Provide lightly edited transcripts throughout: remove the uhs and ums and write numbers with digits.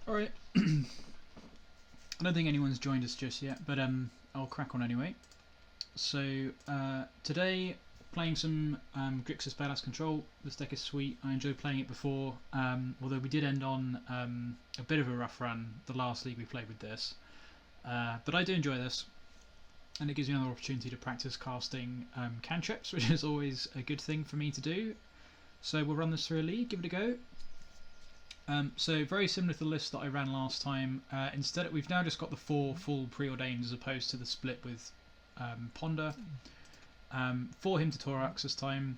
Alright. I don't think anyone's joined us just yet, but I'll crack on anyway. So today, playing some Grixis Bolas control. This deck is sweet. I enjoyed playing it before, although we did end on a bit of a rough run the last league we played with this. But I do enjoy this, and it gives me another opportunity to practice casting cantrips, which is always a good thing for me to do. So we'll run this through a league, give it a go. So very similar to the list that I ran last time. Instead, we've now just got the 4 full Preordains as opposed to the split with Ponder. 4 Hymn to Tourach this time.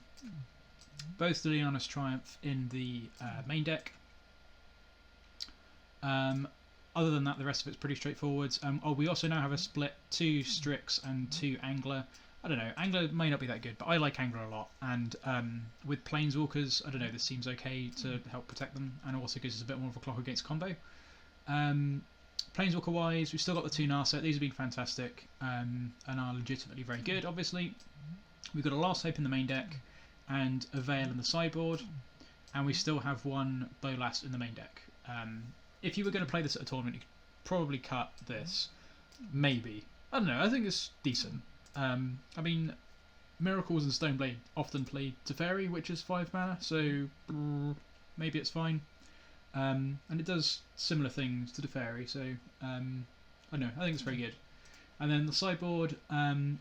Both Liliana's Triumph in the main deck. Other than that, the rest of it's pretty straightforward. We also now have a split 2 Strix and 2 Angler. I don't know, Angler may not be that good, but I like Angler a lot. And with Planeswalkers, I don't know, this seems okay to help protect them, and also gives us a bit more of a clock against combo. Planeswalker wise, we've still got the 2 Narset. These have been fantastic and are legitimately very good, obviously. We've got a Last Hope in the main deck and a Veil in the sideboard, and we still have 1 Bolas in the main deck. If you were going to play this at a tournament, you could probably cut this. Maybe. I don't know, I think it's decent. I mean, Miracles and Stoneblade often play Teferi, which is 5 mana, so maybe it's fine. And it does similar things to Teferi, so I don't know, I think it's very good. And then the sideboard,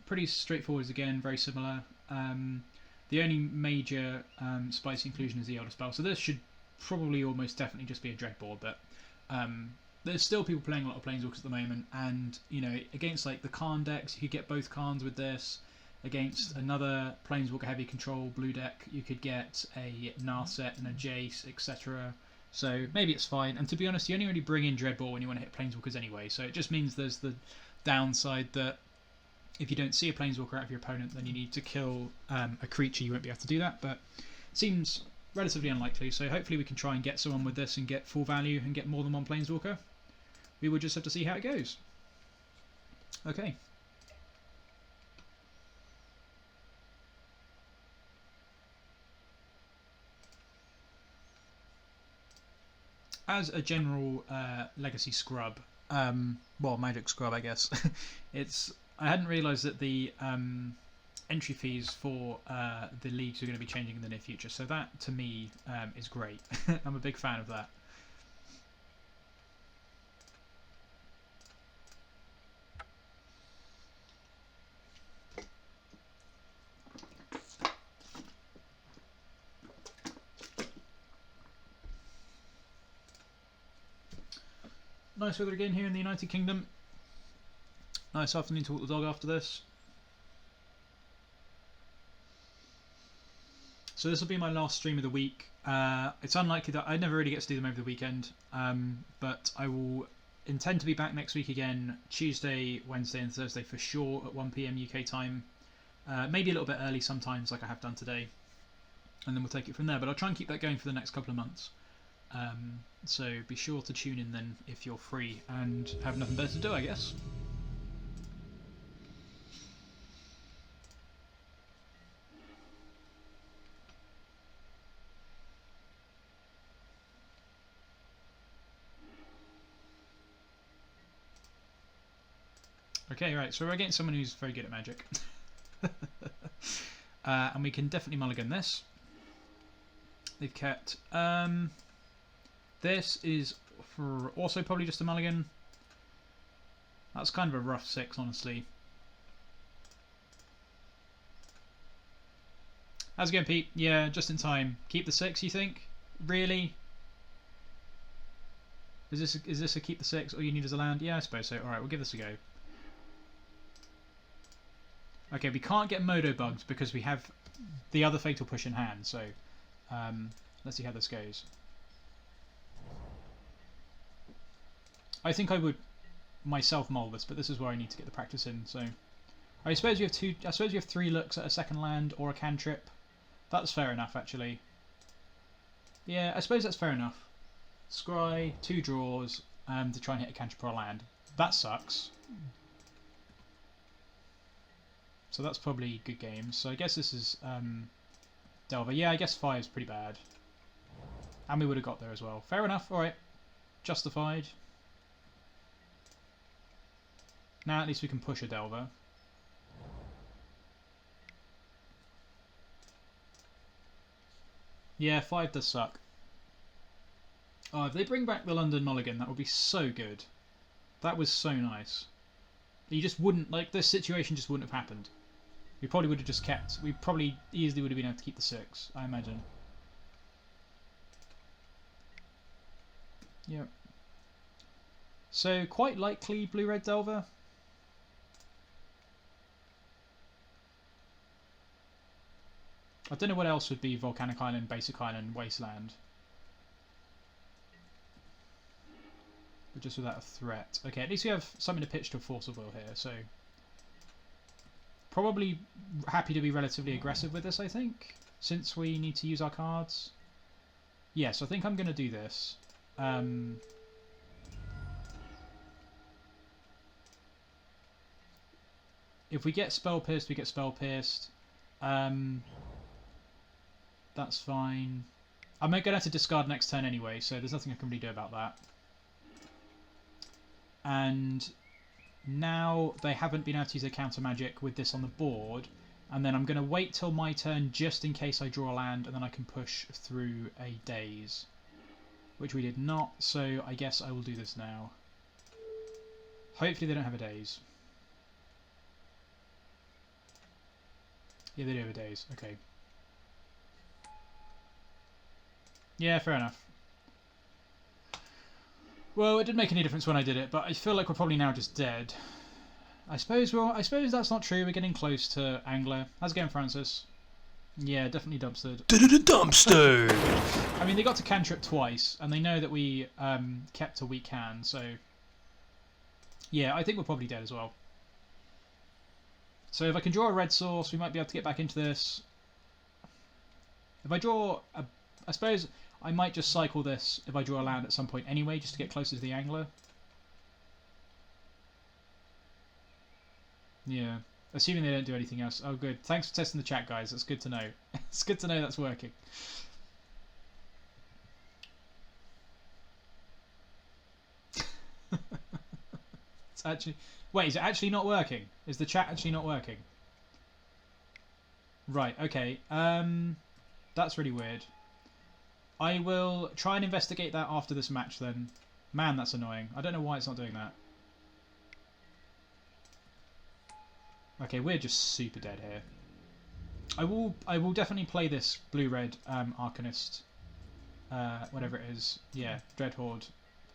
pretty straightforward again, very similar. The only major spicy inclusion is the Elderspell, so this should probably almost definitely just be a Dreadbore, but there's still people playing a lot of Planeswalkers at the moment, and you know, against like the Karn decks, you could get both Karns with this. Against another Planeswalker heavy control blue deck, you could get a Narset and a Jace, etc. So maybe it's fine. And to be honest, you only really bring in Dreadbore when you want to hit Planeswalkers anyway, so it just means there's the downside that if you don't see a Planeswalker out of your opponent, then you need to kill a creature. You won't be able to do that, but it seems relatively unlikely, so hopefully we can try and get someone with this and get full value and get more than 1 Planeswalker. We will just have to see how it goes. Okay. As a general legacy scrub, well, magic scrub, I guess, I hadn't realised that the entry fees for the leagues are going to be changing in the near future, so that to me is great. I'm a big fan of that. Nice weather again here in the United Kingdom. Nice afternoon to walk the dog after this. So this will be my last stream of the week. It's unlikely that I never really get to do them over the weekend, but I will intend to be back next week again, Tuesday, Wednesday and Thursday for sure at 1 PM UK time. Maybe a little bit early sometimes like I have done today, and then we'll take it from there. But I'll try and keep that going for the next couple of months. So be sure to tune in then if you're free and have nothing better to do, I guess. Okay, right, so we're against someone who's very good at Magic. And we can definitely mulligan this. They've kept... this is for also probably just a mulligan. That's kind of a rough 6, honestly. How's it going, Pete? Yeah, just in time. Keep the 6, you think? Really? Is this a keep the 6? All you need is a land? Yeah, I suppose so. Alright, we'll give this a go. Okay, we can't get Modo bugs because we have the other Fatal Push in hand, so let's see how this goes. I think I would myself mull this, but this is where I need to get the practice in. So I suppose you have I suppose you have 3 looks at a second land or a cantrip. That's fair enough, actually. Yeah, I suppose that's fair enough. Scry, 2 draws to try and hit a cantrip or a land. That sucks. So that's probably good games. So I guess this is Delver. Yeah, I guess 5 is pretty bad. And we would have got there as well. Fair enough. Alright. justified. Now at least we can push a Delver. Yeah, 5 does suck. Oh, if they bring back the London Mulligan, that would be so good. That was so nice. You just wouldn't, like, this situation just wouldn't have happened. We probably would have just kept, we probably easily would have been able to keep the 6, I imagine. Yep. So, quite likely blue-red Delver. I don't know what else would be Volcanic Island, Basic Island, Wasteland. But just without a threat. Okay, at least we have something to pitch to a Force of Will here, so... Probably happy to be relatively aggressive with this, I think, since we need to use our cards. Yes, I think I'm going to do this. If we get Spell Pierced, we get Spell Pierced. That's fine. I'm going to have to discard next turn anyway, so there's nothing I can really do about that. And now they haven't been able to use their counter magic with this on the board. And then I'm going to wait till my turn just in case I draw a land, and then I can push through a Daze. Which we did not, so I guess I will do this now. Hopefully they don't have a Daze. Yeah, they do have a Daze. Okay. Yeah, fair enough. Well, it didn't make any difference when I did it, but I feel like we're probably now just dead. I suppose that's not true. We're getting close to Angler. How's it going, Francis? Yeah, definitely dumpstered. Dumpster! I mean, they got to cantrip twice, and they know that we kept a weak hand, so... Yeah, I think we're probably dead as well. So if I can draw a red source, we might be able to get back into this. If I draw a... I suppose I might just cycle this if I draw a land at some point anyway, just to get closer to the Angler. Yeah. Assuming they don't do anything else. Oh, good. Thanks for testing the chat, guys. That's good to know. It's good to know that's working. It's actually... Wait, is it actually not working? Is the chat actually not working? Right, okay. That's really weird. I will try and investigate that after this match then. Man, that's annoying. I don't know why it's not doing that. Okay, we're just super dead here. I will definitely play this blue-red Arcanist, whatever it is. Yeah, Dredhorde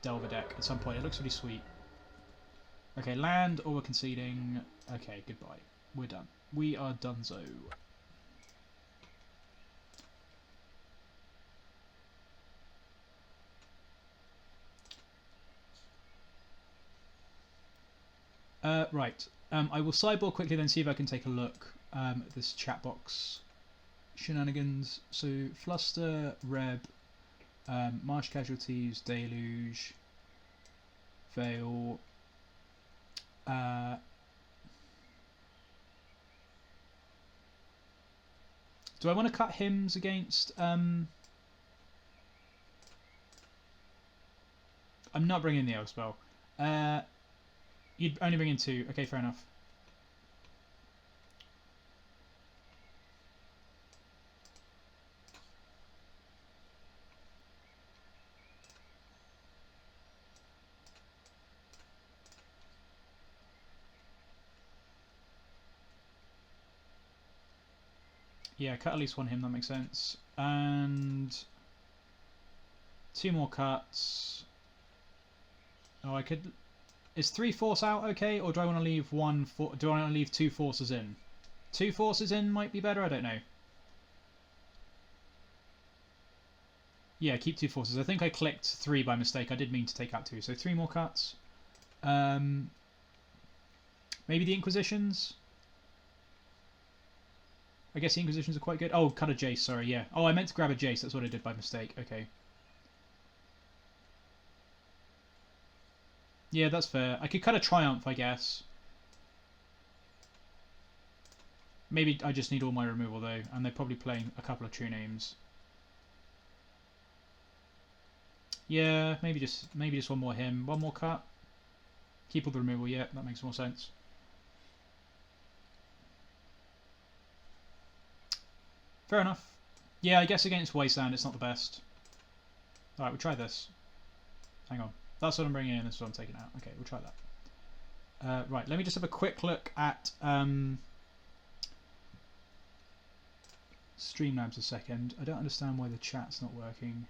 Delver deck at some point. It looks really sweet. Okay, land or we're conceding. Okay, goodbye. We're done. We are donezo. Right. I will sideboard quickly, then see if I can take a look at this chat box shenanigans. So Fluster, Reb, Marsh Casualties, Deluge, Veil. Do I want to cut hymns against? I'm not bringing the Elderspell. You'd only bring in 2. Okay, fair enough. Yeah, cut at least one hymn, that makes sense. And 2 more cuts. Oh, I could... Is 3 force out okay, or do I want to leave 1? Do I want to leave 2 forces in? 2 forces in might be better. I don't know. Yeah, keep 2 forces. I think I clicked 3 by mistake. I did mean to take out 2, so 3 more cuts. Maybe the Inquisitions. I guess the Inquisitions are quite good. Oh, cut a Jace. Sorry, yeah. Oh, I meant to grab a Jace. That's what I did by mistake. Okay. Yeah, that's fair. I could cut a Triumph, I guess. Maybe I just need all my removal, though. And they're probably playing a couple of true names. Yeah, maybe just one more him, one more cut. Keep all the removal. Yeah, that makes more sense. Fair enough. Yeah, I guess against Wasteland it's not the best. Alright, we'll try this. Hang on. That's what I'm bringing in, this is what I'm taking out. Okay, we'll try that. Right, let me just have a quick look at Streamlabs a second. I don't understand why the chat's not working.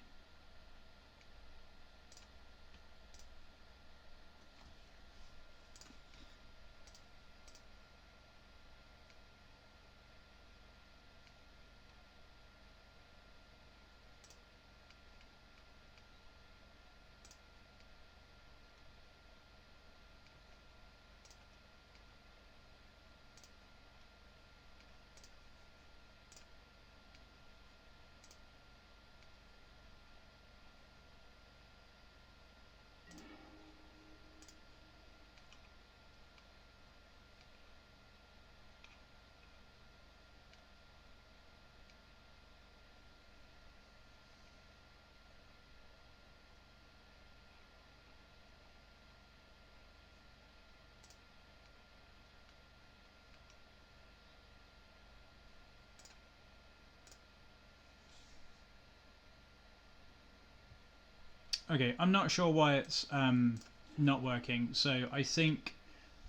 Okay, I'm not sure why it's not working, so I think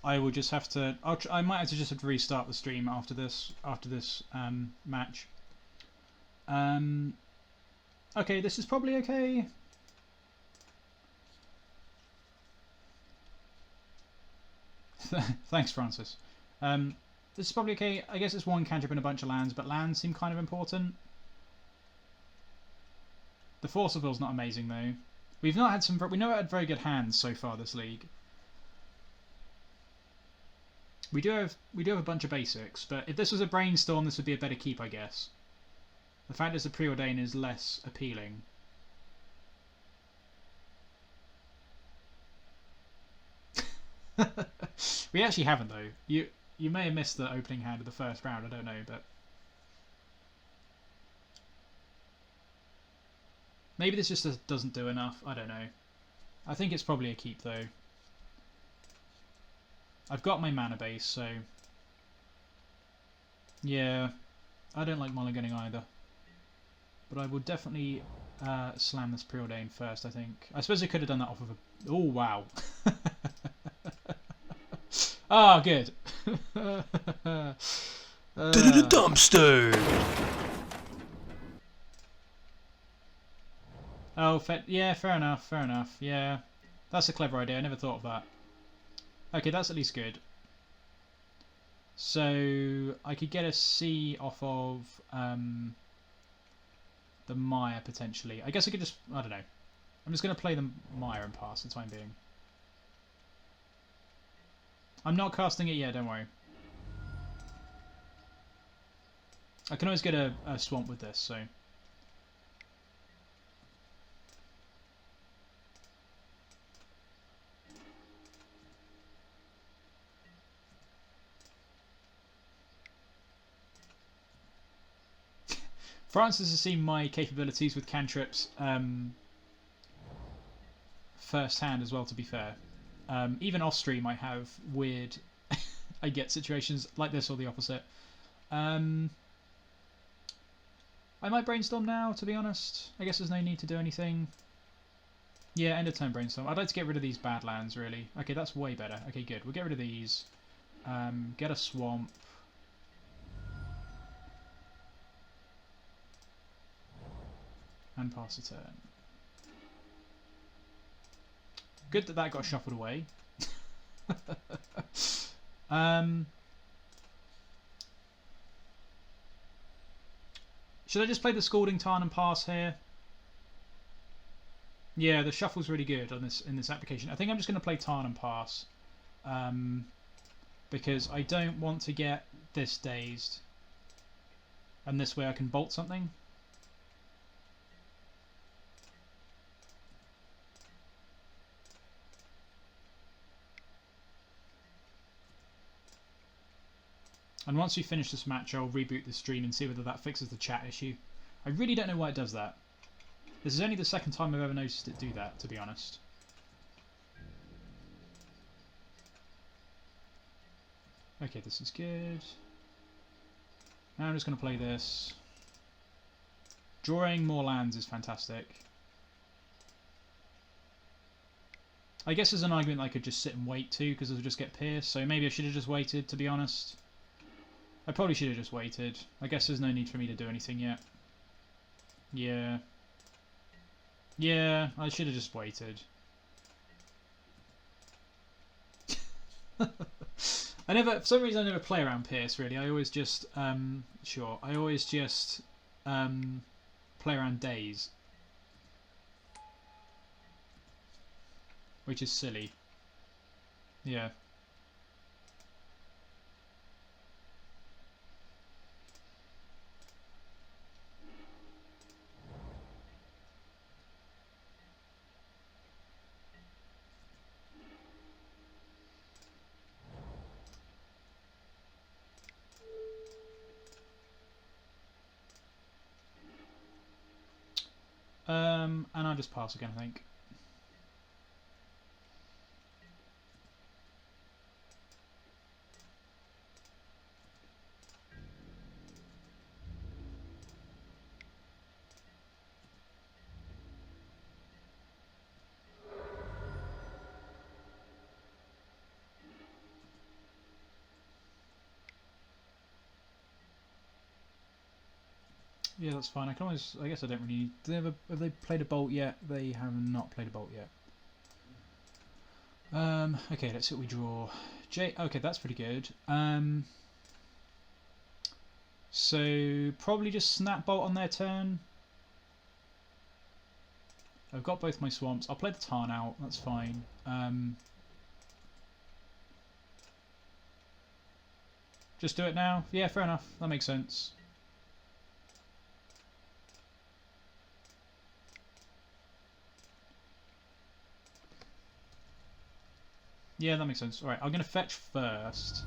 I will just have to. I might have to just restart the stream after this match. Okay, this is probably okay. Thanks, Francis. This is probably okay. I guess it's one cantrip and a bunch of lands, but lands seem kind of important. The Force of Will's not amazing though. We've not had we never had very good hands so far this league. We do have a bunch of basics, but if this was a Brainstorm, this would be a better keep, I guess. The fact is the Preordain is less appealing. We actually haven't though. You may have missed the opening hand of the first round. I don't know, but maybe this just doesn't do enough. I don't know. I think it's probably a keep though. I've got my mana base, so yeah, I don't like mulliganing either. But I will definitely slam this Preordain first, I think. I suppose I could have done that off of a... Oh, wow. Ah, oh, good. Dumpster! Oh, yeah, fair enough, fair enough. Yeah, that's a clever idea. I never thought of that. Okay, that's at least good. So I could get a C off of the Mire potentially. I guess I could just, I don't know. I'm just going to play the Mire and pass for the time being. I'm not casting it yet, don't worry. I can always get a swamp with this, so... Francis has seen my capabilities with cantrips first hand as well, to be fair. Even off stream I have weird I get situations like this or the opposite. I might Brainstorm now, to be honest. I guess there's no need to do anything. Yeah, end of turn Brainstorm. I'd like to get rid of these Badlands, really. Okay, that's way better. Okay, good. We'll get rid of these. Get a swamp. And pass the turn. Good that that got shuffled away. Should I just play the Scalding Tarn and pass here? Yeah, the shuffle's really good on in this application. I think I'm just going to play Tarn and pass. Because I don't want to get this dazed. And this way I can bolt something. And once we finish this match, I'll reboot the stream and see whether that fixes the chat issue. I really don't know why it does that. This is only the second time I've ever noticed it do that, to be honest. Okay, this is good. Now I'm just going to play this. Drawing more lands is fantastic. I guess there's an argument I could just sit and wait too, because it'll just get pierced, so maybe I should have just waited, to be honest. I probably should have just waited. I guess there's no need for me to do anything yet. Yeah. Yeah, I should have just waited. For some reason I never play around Pierce really. I always just I always just play around Daze, which is silly. Yeah. And I'll just pass again, I think. Yeah, that's fine. I can always. I guess I don't really need. Have they played a bolt yet? They have not played a bolt yet. Okay, let's see what we draw. Okay, that's pretty good. So probably just snap bolt on their turn. I've got both my swamps. I'll play the Tarn out. That's fine. Just do it now. Yeah, fair enough. That makes sense. Yeah, that makes sense. Alright, I'm going to fetch first.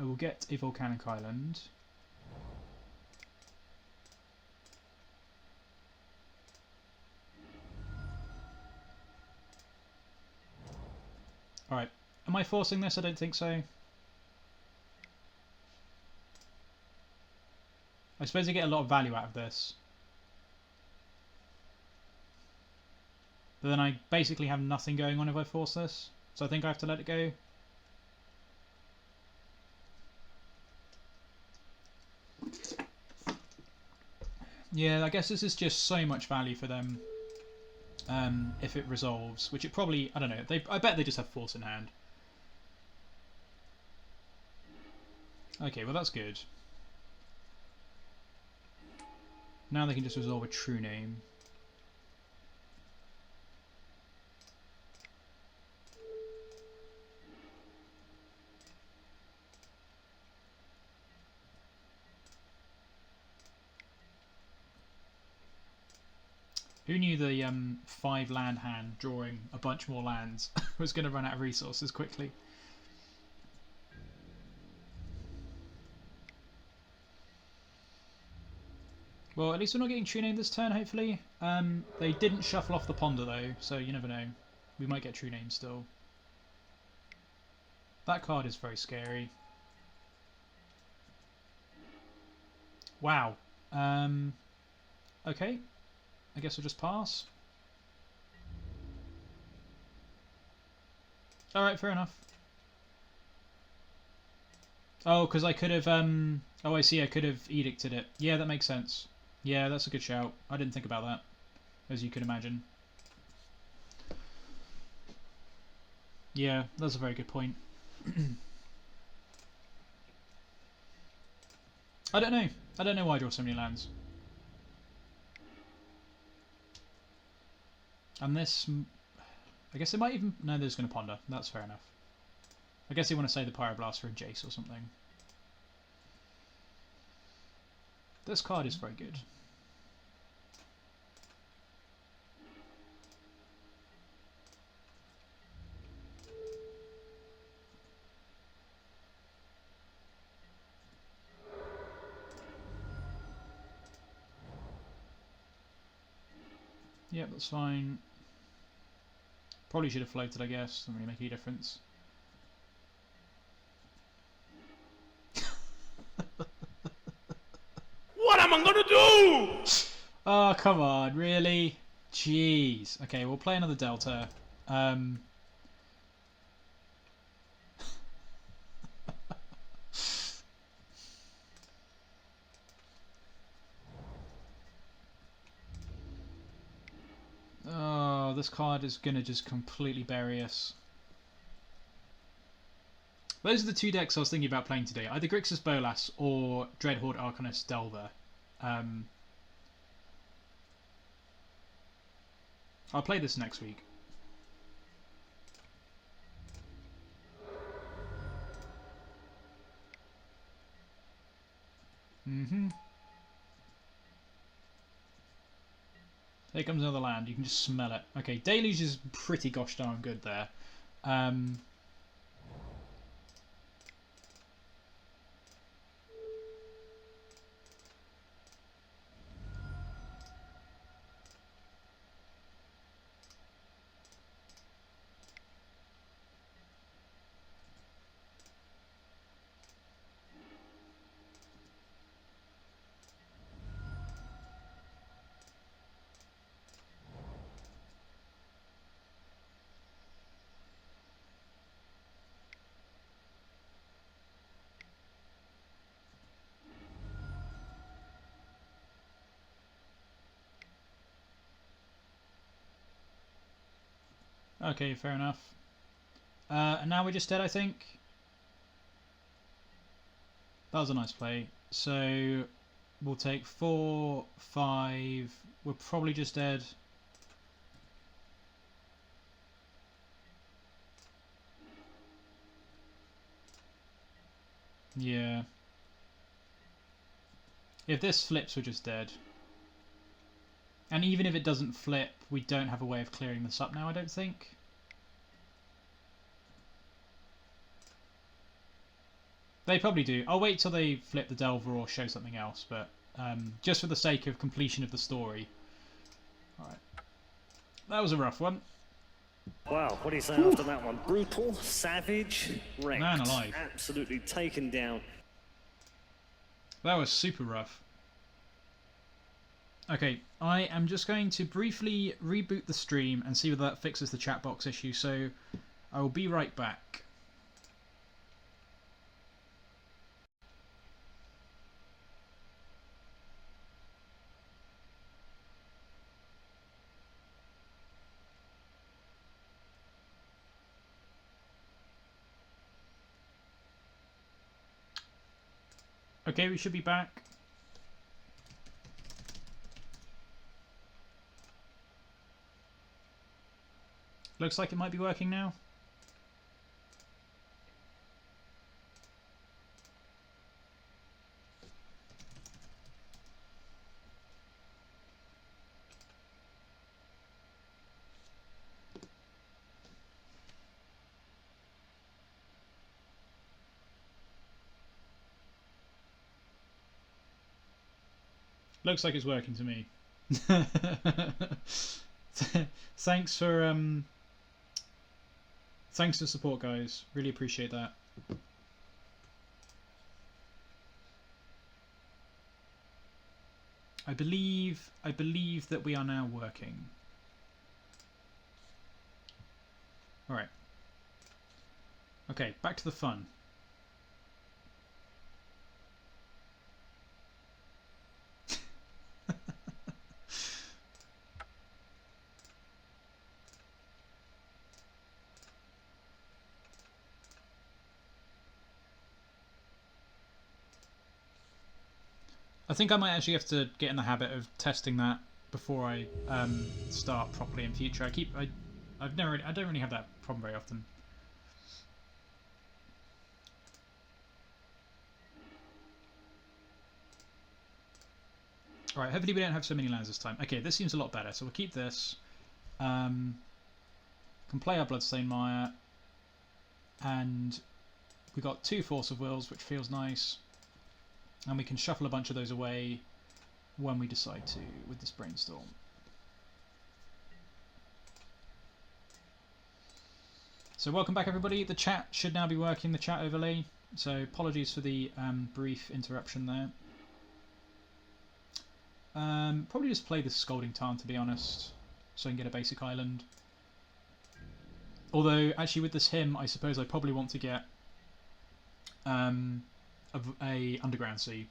I will get a Volcanic Island. Alright, am I forcing this? I don't think so. I suppose I get a lot of value out of this. But then I basically have nothing going on if I force this. So I think I have to let it go. Yeah, I guess this is just so much value for them. If it resolves, which it probably, I don't know. I bet they just have force in hand. Okay, well that's good. Now they can just resolve a true name. Who knew the 5 land hand drawing a bunch more lands was going to run out of resources quickly? Well, at least we're not getting true name this turn, hopefully. They didn't shuffle off the ponder though, so you never know. We might get true name still. That card is very scary. Wow. Okay. I guess we'll just pass. Alright, fair enough. Oh, because I could have... Oh, I see, I could have edicted it. Yeah, that makes sense. Yeah, that's a good shout. I didn't think about that, as you can imagine. Yeah, that's a very good point. I don't know. I don't know why I draw so many lands. And this... I guess they might even... No, they're just going to ponder. That's fair enough. I guess they want to say the Pyroblast for a Jace or something. This card is very good. Yep, that's fine. Probably should have floated, I guess. Doesn't really make any difference. What am I gonna do? Oh, come on, really? Jeez. Okay, we'll play another Delta. Oh, this card is going to just completely bury us. Those are the two decks I was thinking about playing today. Either Grixis Bolas or Dredhorde Delver. I'll play this next week. Here comes another land. You can just smell it. Okay, Deluge is pretty gosh darn good there. Okay, fair enough. And now we're just dead, I think. That was a nice play. So we'll take 4, 5. We're probably just dead. Yeah. If this flips, we're just dead. And even if it doesn't flip, we don't have a way of clearing this up now, I don't think. They probably do. I'll wait till they flip the Delver or show something else, but just for the sake of completion of the story. Alright. That was a rough one. Wow, what do you say after that one? Brutal, savage, wrecked. Man alive. Absolutely taken down. That was super rough. Okay, I am just going to briefly reboot the stream and see whether that fixes the chat box issue, so I will be right back. Okay, we should be back. Looks like it might be working now. Looks like it's working to me. Thanks for thanks for support, guys. Really appreciate that. I believe that we are now working. All right. Okay, back to the fun. I think I might actually have to get in the habit of testing that before I start properly in future. I don't really have that problem very often. All right, hopefully we don't have so many lands this time. Okay, this seems a lot better, so we'll keep this. Can play our Bloodstained Mire, and we got 2 Force of Wills, which feels nice. And we can shuffle a bunch of those away when we decide to with this Brainstorm. So welcome back everybody. The chat should now be working, the chat overlay. So apologies for the brief interruption there. Probably just play the Scalding Tarn, to be honest, so I can get a basic island. Although, actually with this hymn, I suppose I probably want to get a Underground Sea.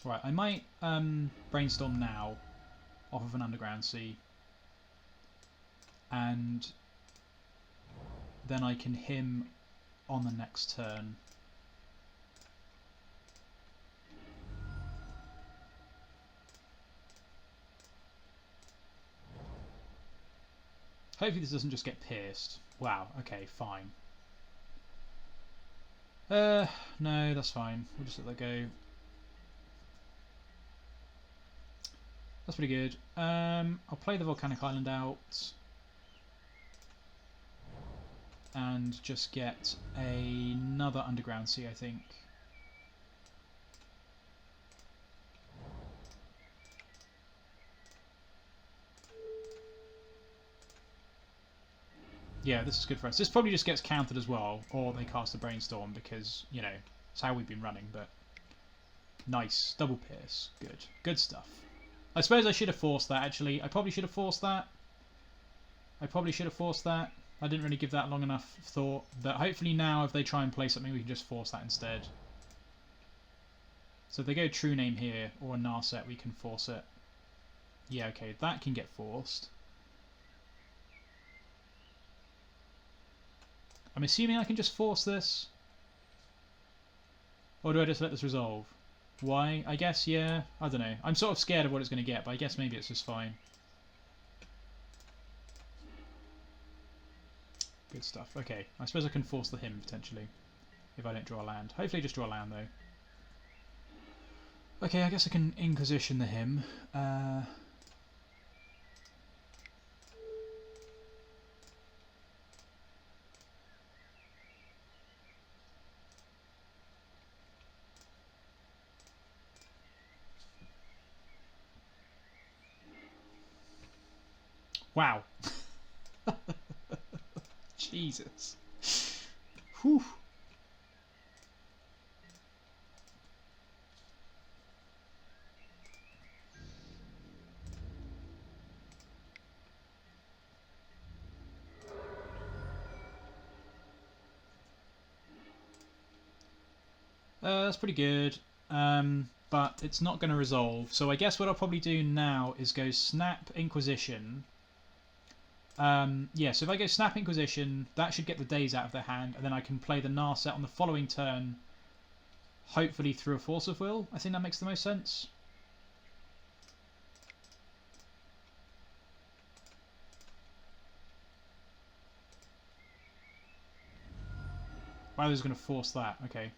Right, I might Brainstorm now off of an Underground Sea, and then I can hymn on the next turn. Hopefully this doesn't just get pierced. Wow, okay, fine. No, that's fine. We'll just let that go. That's pretty good. I'll play the Volcanic Island out and just get another Underground Sea, I think. Yeah, this is good for us. This probably just gets countered as well, or they cast a Brainstorm because, you know, it's how we've been running, but nice. Double pierce. Good. Good stuff. I suppose I should have forced that, actually. I probably should have forced that. I didn't really give that long enough thought. But hopefully now, if they try and play something, we can just force that instead. So if they go True Name here, or a Narset, we can force it. Yeah, okay, that can get forced. I'm assuming I can just force this. Or do I just let this resolve? Why? I guess, yeah. I don't know. I'm sort of scared of what it's going to get, but I guess maybe it's just fine. Good stuff. Okay. I suppose I can force the hymn, potentially. If I don't draw a land. Hopefully just draw a land, though. Okay, I guess I can Inquisition the hymn. Wow. Jesus. Whew. That's pretty good. But it's not going to resolve. So I guess what I'll probably do now is go Snap Inquisition. Yeah, so if I go Snap Inquisition, that should get the days out of their hand, and then I can play the Narset on the following turn, hopefully through a Force of Will. I think that makes the most sense. Wow, I was going to force that. Okay.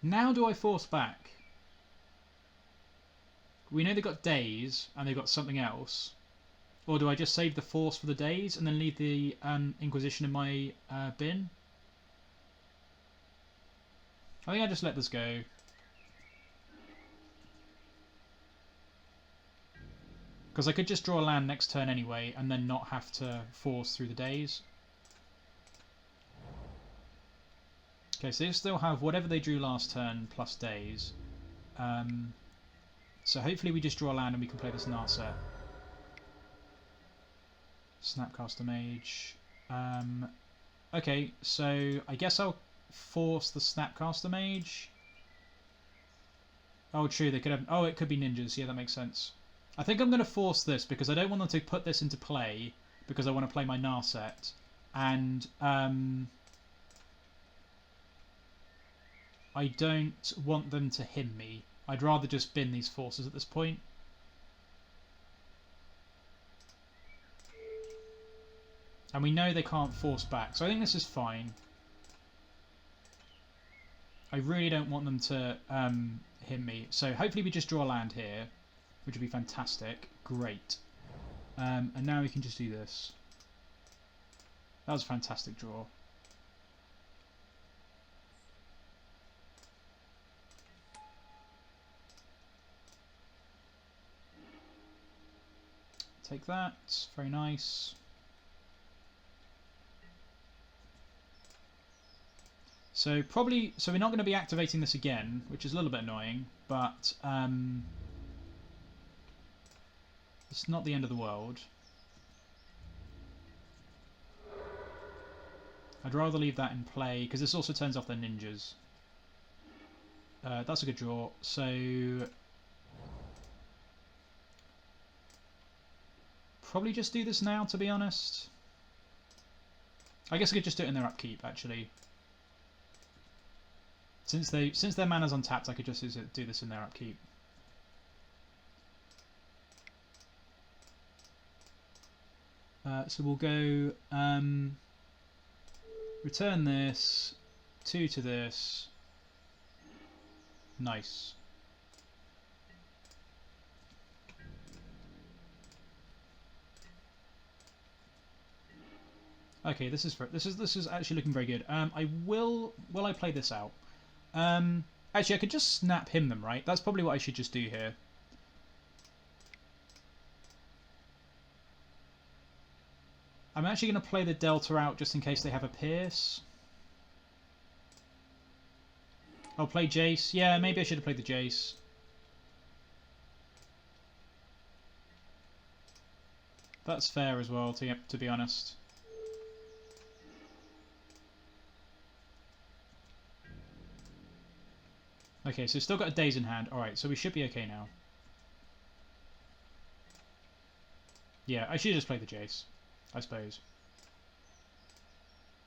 Now do I force back? We know they've got days and they've got something else. Or do I just save the force for the days and then leave the Inquisition in my bin? I think I just let this go. Because I could just draw a land next turn anyway and then not have to force through the days. Okay, so they still have whatever they drew last turn plus days. So hopefully we just draw a land and we can play this Narset. Snapcaster Mage. Okay, so I guess I'll force the Snapcaster Mage. Oh, true, they could have... Oh, it could be ninjas. Yeah, that makes sense. I think I'm going to force this because I don't want them to put this into play because I want to play my Narset. And... I don't want them to hymn me. I'd rather just bin these forces at this point. And we know they can't force back, so I think this is fine. I really don't want them to hymn me. So hopefully we just draw a land here, which would be fantastic. Great. And now we can just do this. That was a fantastic draw. Take that, very nice. So we're not going to be activating this again, which is a little bit annoying, but it's not the end of the world. I'd rather leave that in play, because this also turns off their ninjas. That's a good draw, so probably just do this now, to be honest. I guess I could just do it in their upkeep, actually. Since their mana's untapped, I could just do this in their upkeep. So we'll go return this, 2 to this. Nice. Okay, this is actually looking very good. Will I play this out? Actually, I could just snap him them, right? That's probably what I should just do here. I'm actually going to play the Delta out just in case they have a Pierce. I'll play Jace. Yeah, maybe I should have played the Jace. That's fair as well, to be honest. Okay, so still got a Daze in hand. Alright, so we should be okay now. Yeah, I should just play the Jace, I suppose.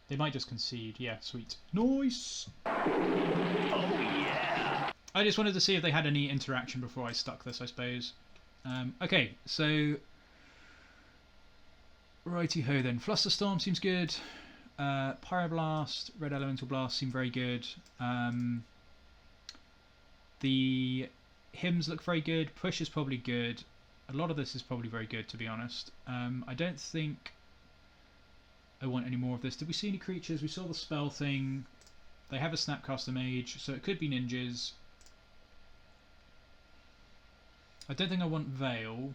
They might just concede. Yeah, sweet. Nice! Oh yeah! I just wanted to see if they had any interaction before I stuck this, I suppose. Okay, so righty-ho then. Flusterstorm seems good. Pyroblast, Red Elemental Blast seem very good. The hymns look very good. Push is probably good. A lot of this is probably very good, to be honest. I don't think I want any more of this. Did we see any creatures? We saw the spell thing. They have a Snapcaster Mage, so it could be ninjas. I don't think I want Veil.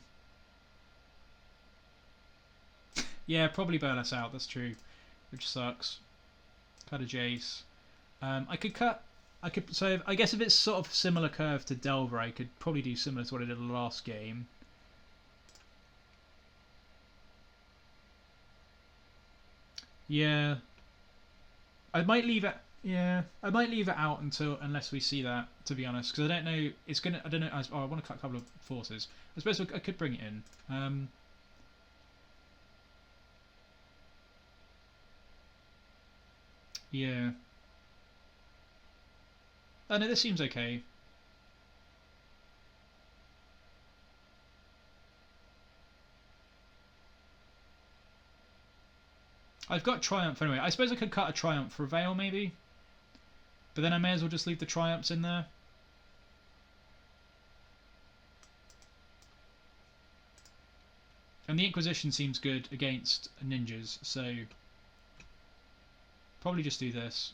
Yeah, probably Bolas out, that's true. Which sucks. Cut a Jace. So I guess if it's sort of similar curve to Delver, I could probably do similar to what I did in the last game. Yeah. I might leave it. Yeah, I might leave it out unless we see that. To be honest, because I don't know. It's gonna. I don't know. I want to cut a couple of forces. I suppose I could bring it in. Yeah. Oh no, this seems okay. I've got Triumph anyway. I suppose I could cut a Triumph for a Veil maybe. But then I may as well just leave the Triumphs in there. And the Inquisition seems good against ninjas, so probably just do this.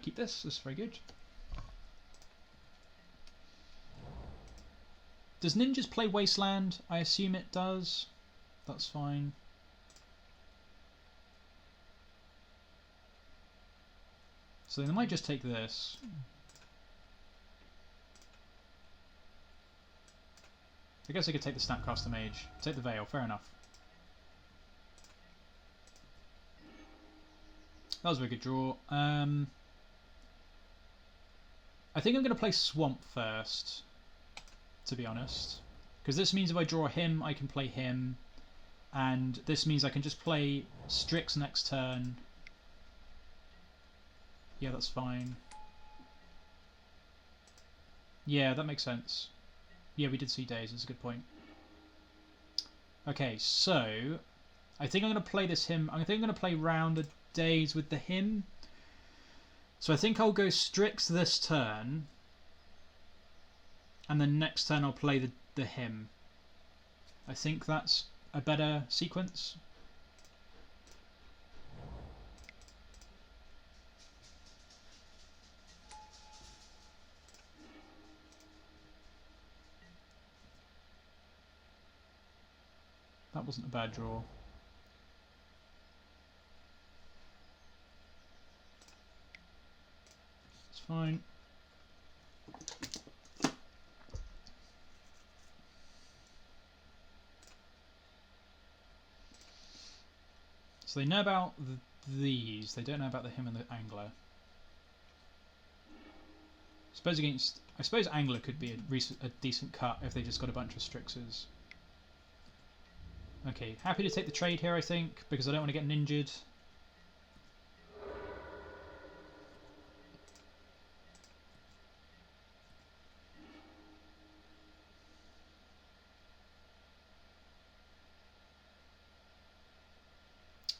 Keep this. This is very good. Does ninjas play Wasteland? I assume it does. That's fine. So they might just take this. I guess I could take the Snapcaster Mage. Take the Veil. Fair enough. That was a very good draw. I think I'm going to play Swamp first, to be honest. Because this means if I draw him, I can play him. And this means I can just play Strix next turn. Yeah, that's fine. Yeah, that makes sense. Yeah, we did see Daze, that's a good point. Okay, so I think I'm going to play this hymn. I think I'm going to play Round of Days with the hymn. So I think I'll go Strix this turn. And then next turn I'll play the hymn. I think that's a better sequence. That wasn't a bad draw. It's fine. So they know about these. They don't know about the hymn and the Angler. I suppose Angler could be a decent cut if they just got a bunch of Strixes. Okay, happy to take the trade here, I think, because I don't want to get ninjured.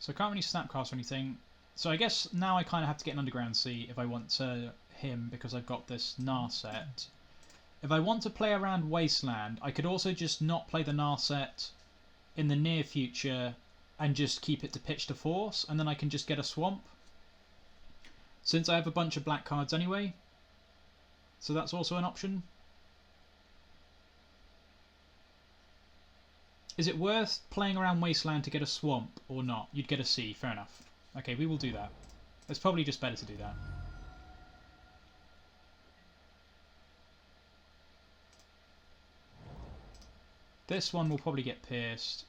So I can't really Snapcast or anything. So I guess now I kind of have to get an Underground Sea if I want to him, because I've got this Narset. If I want to play around Wasteland, I could also just not play the Narset in the near future and just keep it to pitch to force, and then I can just get a swamp. Since I have a bunch of black cards anyway. So that's also an option. Is it worth playing around Wasteland to get a swamp or not? You'd get a sea, fair enough. Okay, we will do that. It's probably just better to do that. This one will probably get pierced,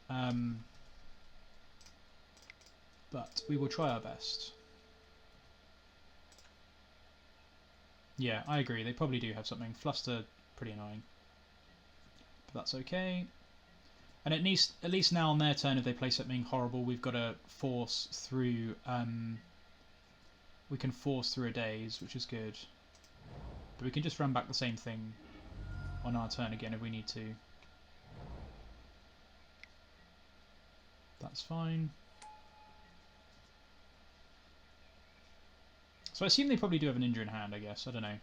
but we will try our best. Yeah, I agree, they probably do have something. Fluster, pretty annoying. But that's okay. And at least now on their turn, if they play something horrible, we've got to force through... we can force through a daze, which is good. But we can just run back the same thing on our turn again if we need to. That's fine. So I assume they probably do have a ninja in hand, I guess. I don't know.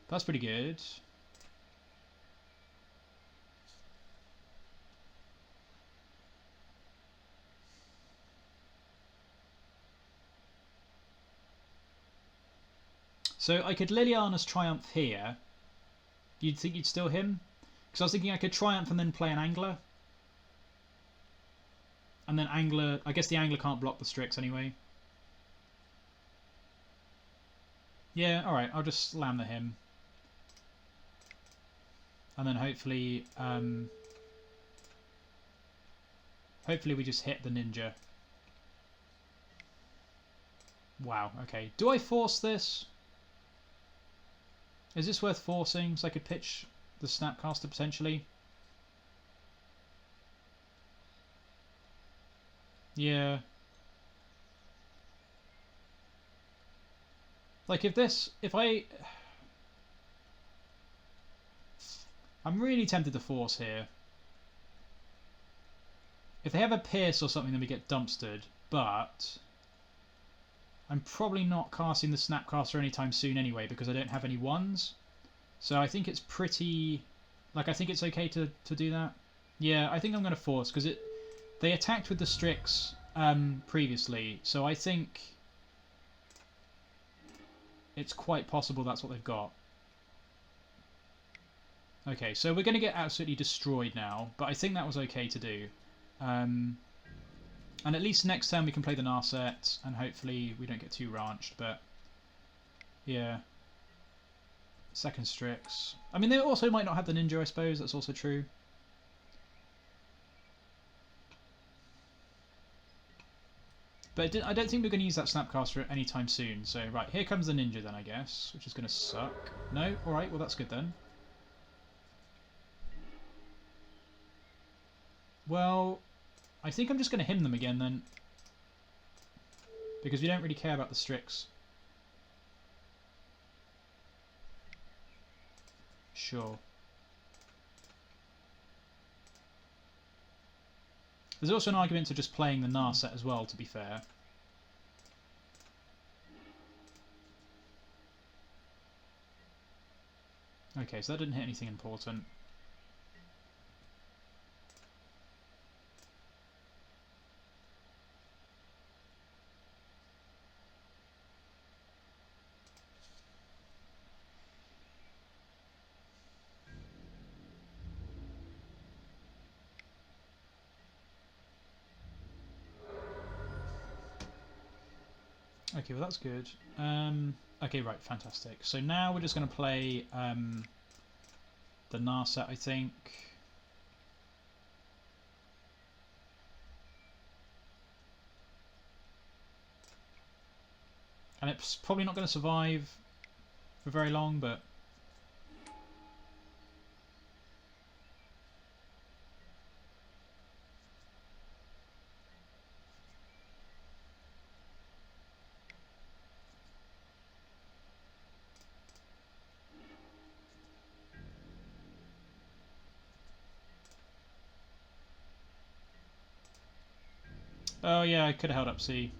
That's pretty good. So I could Liliana's Triumph here. You'd think you'd still him? Because I was thinking I could Triumph and then play an Angler. And then Angler... I guess the Angler can't block the Strix anyway. Yeah, alright. I'll just slam the him. And then hopefully... hopefully we just hit the ninja. Wow, okay. Do I force this? Is this worth forcing so I could pitch the Snapcaster potentially? Yeah. Like I'm really tempted to force here. If they have a pierce or something, then we get dumpstered, but I'm probably not casting the Snapcaster anytime soon anyway, because I don't have any ones. So I think it's pretty... Like, I think it's okay to do that. Yeah, I think I'm going to force, because they attacked with the Strix previously, so I think it's quite possible that's what they've got. Okay, so we're going to get absolutely destroyed now, but I think that was okay to do. And at least next turn we can play the Narset, and hopefully we don't get too ranched, but yeah. Second Strix. I mean, they also might not have the ninja, I suppose, that's also true. But I don't think we're going to use that Snapcaster anytime soon, so right, here comes the ninja then, I guess, which is going to suck. No? Alright, well that's good then. Well... I think I'm just going to hymn them again then. Because we don't really care about the Strix. Sure. There's also an argument to just playing the Narset as well, to be fair. Okay, so that didn't hit anything important. Okay, well that's good. Okay, right, fantastic. So now we're just going to play the Narset, I think. And it's probably not going to survive for very long, but... Oh yeah, I could have held up C.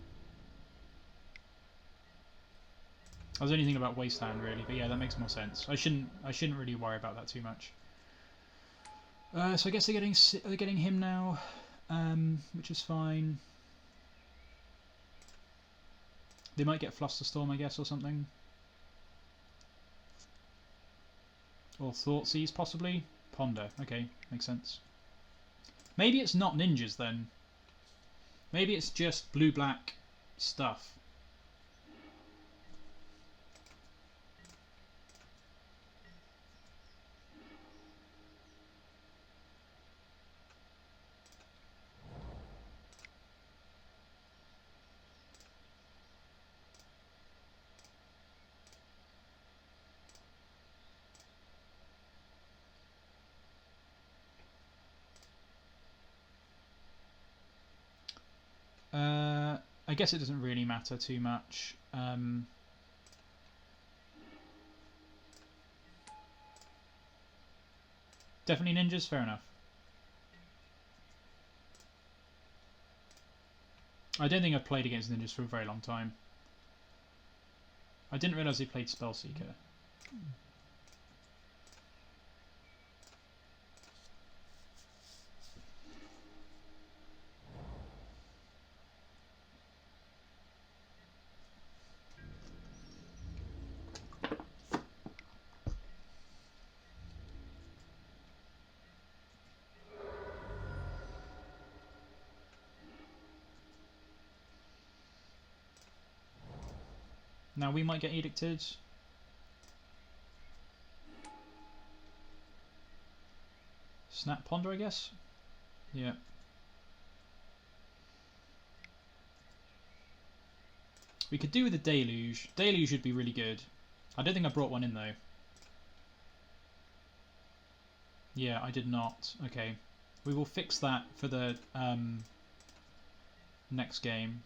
I was only thinking about Wasteland really, but yeah, that makes more sense. I shouldn't really worry about that too much. So I guess they're getting him now, which is fine. They might get Flusterstorm, I guess, or something. Or Thoughtseize, possibly. Ponder. Okay, makes sense. Maybe it's not ninjas then. Maybe it's just blue-black stuff. I guess it doesn't really matter too much. Definitely ninjas, fair enough. I don't think I've played against ninjas for a very long time. I didn't realise they played Spellseeker. Now we might get edicted. Snap Ponder, I guess? Yeah. We could do with a Deluge. Deluge would be really good. I don't think I brought one in though. Yeah, I did not. Okay. We will fix that for the next game.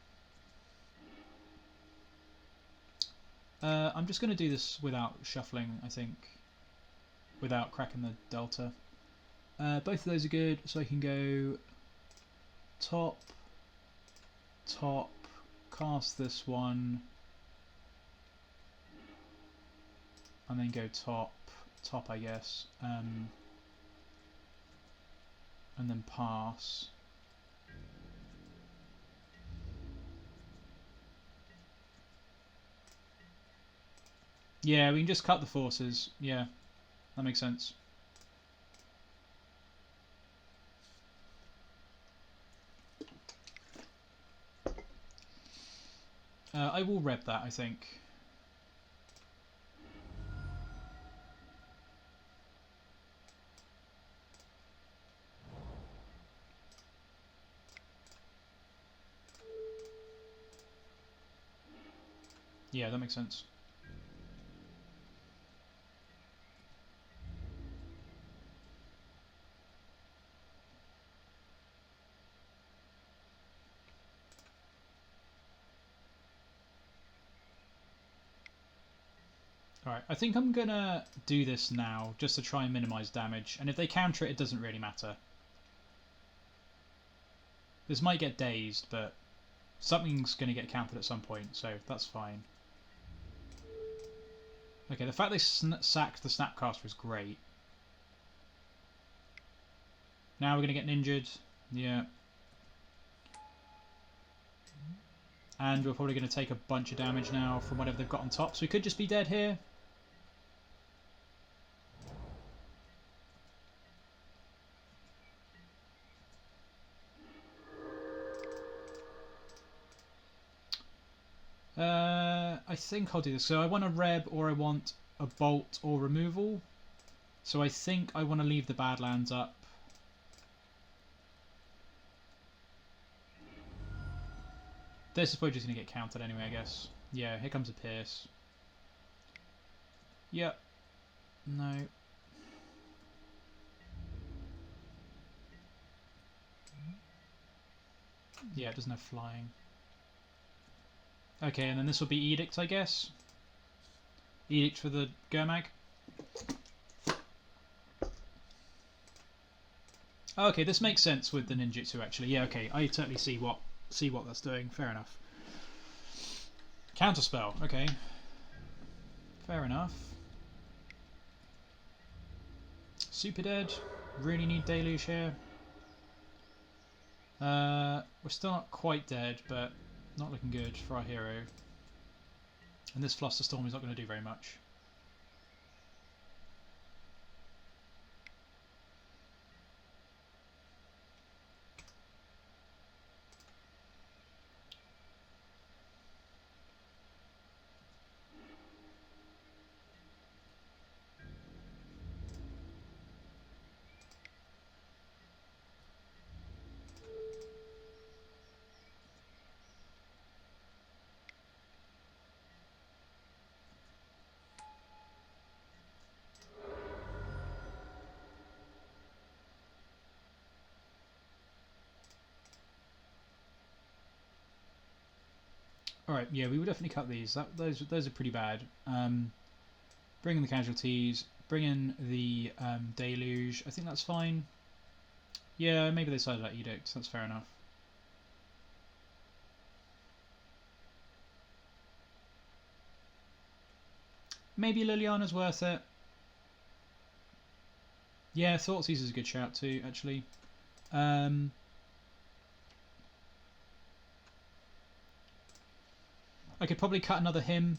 I'm just going to do this without shuffling, I think. Without cracking the Delta. Both of those are good, so I can go top, top, cast this one, and then go top, top I guess, and then pass. Yeah, we can just cut the forces. Yeah, that makes sense. I will rep that, I think. Yeah, that makes sense. Alright, I think I'm gonna do this now, just to try and minimise damage, and if they counter it, it doesn't really matter. This might get dazed, but something's going to get countered at some point, so that's fine. Okay, the fact they sacked the Snapcaster is great. Now we're going to get ninjured. Yeah. And we're probably going to take a bunch of damage now from whatever they've got on top. So we could just be dead here. I think I'll do this. So I want a Reb, or I want a Bolt or removal. So I think I want to leave the Badlands up. This is probably just going to get countered anyway, I guess. Yeah, here comes a Pierce. Yep. No. Yeah, it doesn't have flying. Okay, and then this will be Edict, I guess. Edict for the Gurmag. Okay, this makes sense with the ninjutsu actually. Yeah, okay, I totally see what that's doing. Fair enough. Counterspell. Okay. Fair enough. Super dead. Really need Deluge here. We're still not quite dead, but not looking good for our hero. And this Flusterstorm is not going to do very much. Alright, yeah, we would definitely cut these. Those are pretty bad. Bring in the casualties. Bring in the Deluge. I think that's fine. Yeah, maybe they decided that Edict. That's fair enough. Maybe Liliana's worth it. Yeah, Thoughtseize is a good shout too, actually. I could probably cut another Hymn.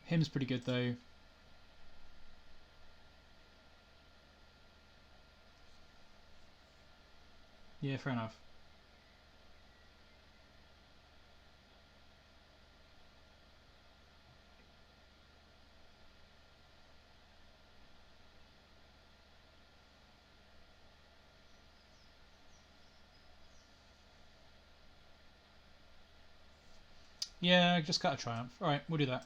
Hymn's pretty good though. Yeah, fair enough. Yeah, just cut a Triumph. Alright, we'll do that.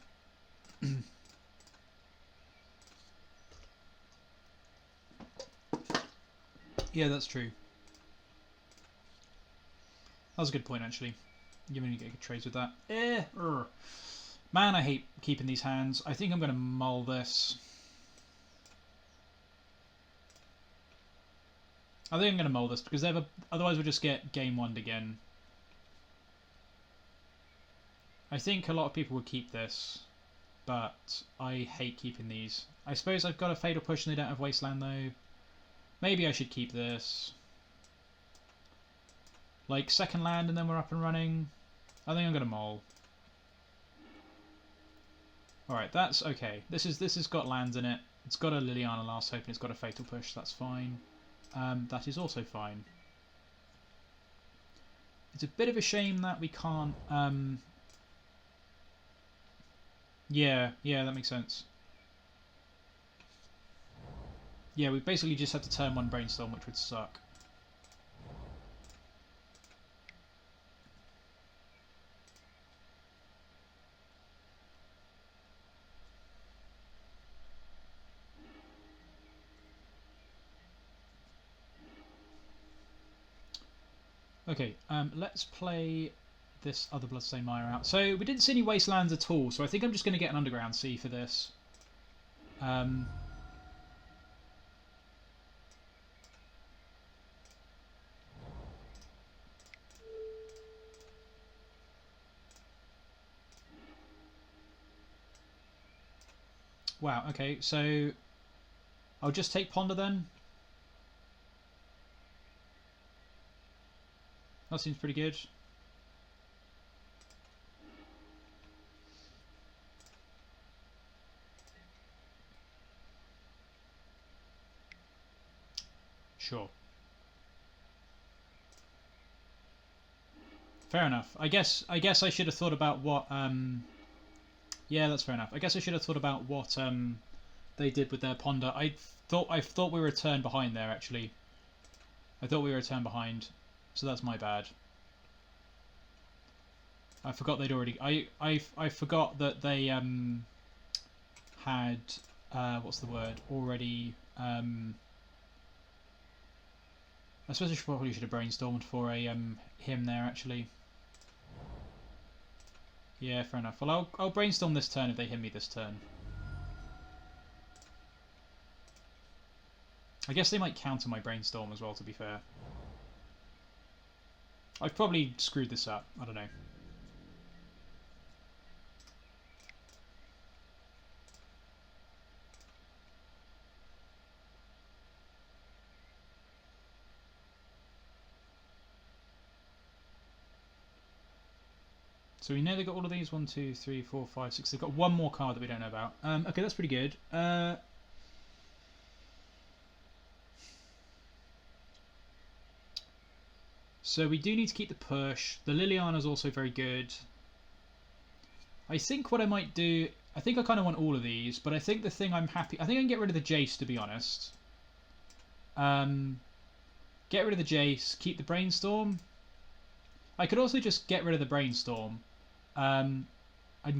Yeah, that's true. That was a good point, actually. You're going to get good trades with that. Man, I hate keeping these hands. I think I'm going to mull this. I think I'm going to mull this, because otherwise we'll just get game one again. I think a lot of people would keep this, but I hate keeping these. I suppose I've got a Fatal Push and they don't have Wasteland though. Maybe I should keep this. Like second land and then we're up and running. I think I'm gonna mull. Alright, that's okay. This has got lands in it. It's got a Liliana Last Hope and it's got a Fatal Push, that's fine. That is also fine. It's a bit of a shame that we can't yeah, that makes sense. Yeah, we basically just have to turn one Brainstorm, which would suck. Okay, let's play this other Bloodstained Mire out. So we didn't see any Wastelands at all, so I think I'm just going to get an Underground Sea for this. Wow, okay, so I'll just take Ponder then. That seems pretty good. Sure. Fair enough. I guess I should have thought about what yeah, that's fair enough. I guess I should have thought about what they did with their Ponder. I thought we were a turn behind there actually. I thought we were a turn behind. So that's my bad. I forgot they'd already I forgot that they had what's the word? Already I suppose I probably should have brainstormed for a him there actually. Yeah, fair enough. Well, I'll brainstorm this turn if they hit me this turn. I guess they might counter my brainstorm as well, to be fair. I've probably screwed this up. I don't know. So we know they've got all of these. 1, 2, 3, 4, 5, 6. They've got one more card that we don't know about. Okay, that's pretty good. So we do need to keep the push. The Liliana is also very good. I think what I might do... I think I kind of want all of these, but I think the thing I'm happy... I think I can get rid of the Jace, to be honest. Get rid of the Jace. Keep the Brainstorm. I could also just get rid of the Brainstorm. And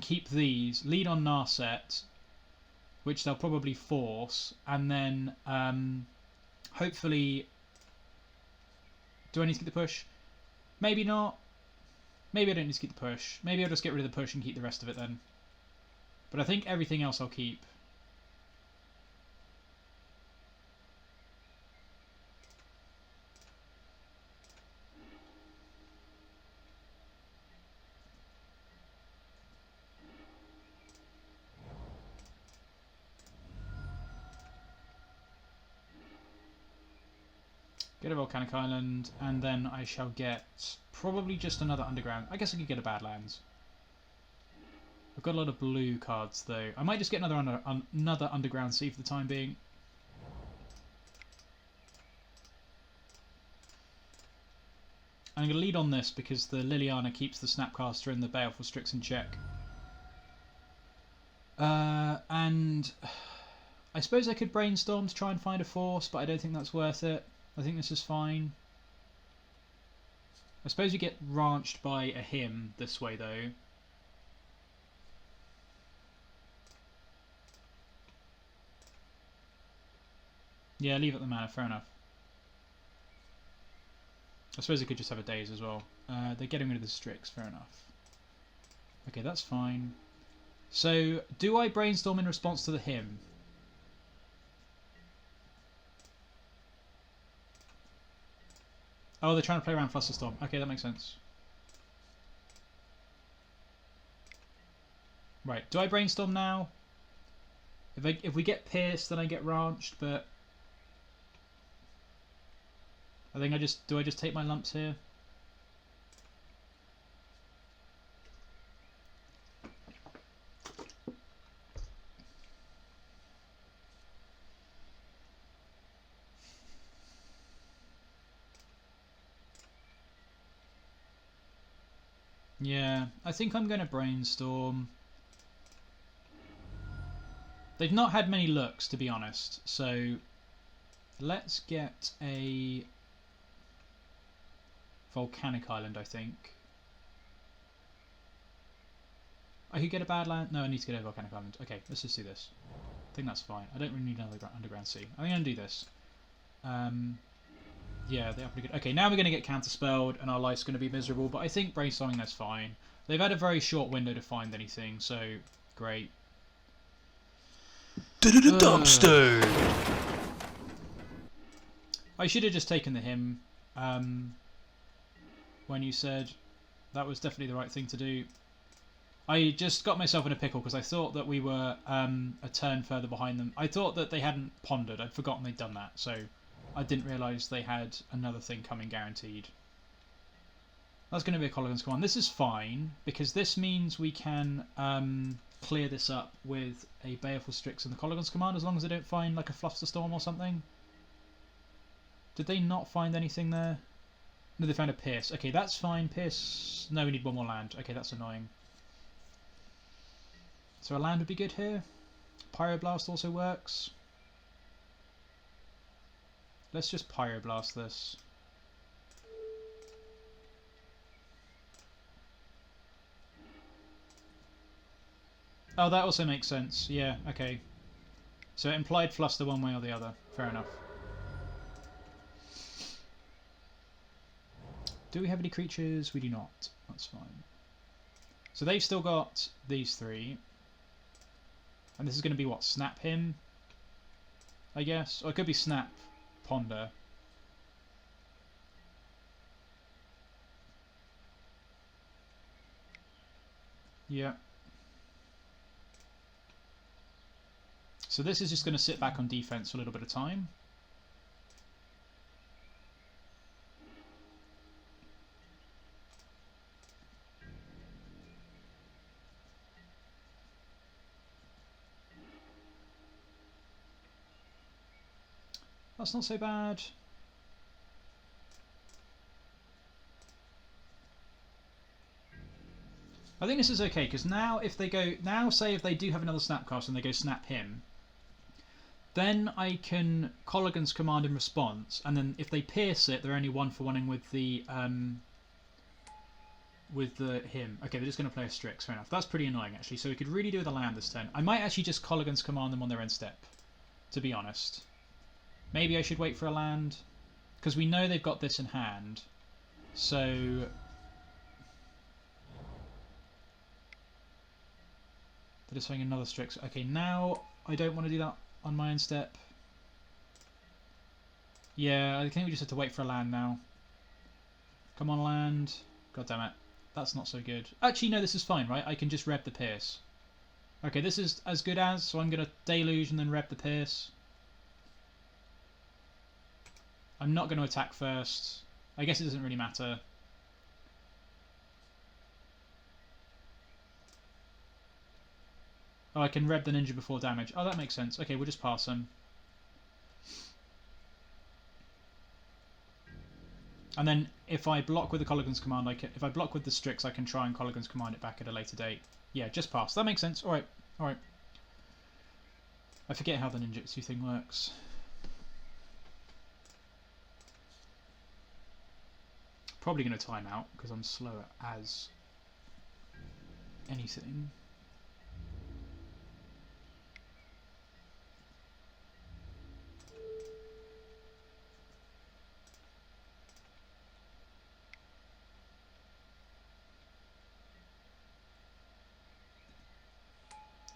keep these. Lead on Narset, which they'll probably force. And then hopefully... Do I need to keep the push? Maybe not. Maybe I don't need to keep the push. Maybe I'll just get rid of the push and keep the rest of it then. But I think everything else I'll keep. Get a Volcanic Island, and then I shall get probably just another Underground. I guess I could get a Badlands. I've got a lot of blue cards though. I might just get another Underground Sea for the time being. And I'm going to lead on this because the Liliana keeps the Snapcaster and the Baleful Strix in check. And I suppose I could Brainstorm to try and find a force, but I don't think that's worth it. I think this is fine. I suppose we get ranched by a him this way though. Yeah, leave it at the mana, fair enough. I suppose I could just have a Daze as well. They're getting rid of the Strix, fair enough. Okay, that's fine. So, do I Brainstorm in response to the him? Oh, they're trying to play around Flusterstorm. Okay, that makes sense. Right, do I Brainstorm now? If we get pierced, then I get ranched, but I think I just take my lumps here? Yeah, I think I'm going to Brainstorm. They've not had many looks, to be honest, so let's get a Volcanic Island, I think. I could get a Badlands. No, I need to get a Volcanic Island. Okay, let's just do this. I think that's fine. I don't really need another Underground Sea. I'm going to do this. Yeah, they are pretty good. Okay, now we're going to get counterspelled and our life's going to be miserable, but I think Brainstorming, that's fine. They've had a very short window to find anything, so great. Dumpster! I should have just taken the him when you said that was definitely the right thing to do. I just got myself in a pickle because I thought that we were a turn further behind them. I thought that they hadn't pondered. I'd forgotten they'd done that, so I didn't realise they had another thing coming guaranteed. That's going to be a Kolaghan's Command. This is fine, because this means we can clear this up with a Baleful Strix and the Kolaghan's Command, as long as they don't find like a Flusterstorm or something. Did they not find anything there? No, they found a Pierce. Okay, that's fine. Pierce... No, we need one more land. Okay, that's annoying. So a land would be good here. Pyroblast also works. Let's just Pyroblast this. Oh, that also makes sense. Yeah, okay. So it implied Fluster one way or the other. Fair enough. Do we have any creatures? We do not. That's fine. So they've still got these three. And this is going to be what? Snap him? I guess? Or it could be Snap Ponder. Yeah. So this is just going to sit back on defense for a little bit of time. That's not so bad. I think this is okay, because now if they go... Now, say if they do have another Snapcast and they go Snap him, then I can Kolaghan's Command in response, and then if they pierce it, they're only 1-for-1ing with the him. Okay, they're just going to play a Strix, fair enough. That's pretty annoying, actually, so we could really do with a land this turn. I might actually just Kolaghan's Command them on their end step, to be honest. Maybe I should wait for a land, because we know they've got this in hand, so... They're just having another Strix. Okay, now I don't want to do that on my end step. Yeah, I think we just have to wait for a land now. Come on, land. God damn it. That's not so good. Actually, no, this is fine, right? I can just reb the Pierce. Okay, this is as good as, so I'm going to Deluge and then reb the Pierce. I'm not going to attack first. I guess it doesn't really matter. Oh, I can reb the ninja before damage. Oh, that makes sense. Okay, we'll just pass him. And then if I block with the Kolaghan's Command, if I block with the Strix, I can try and Kolaghan's Command it back at a later date. Yeah, just pass. That makes sense. Alright, alright. I forget how the ninjutsu thing works. Probably going to time out because I'm slower as anything.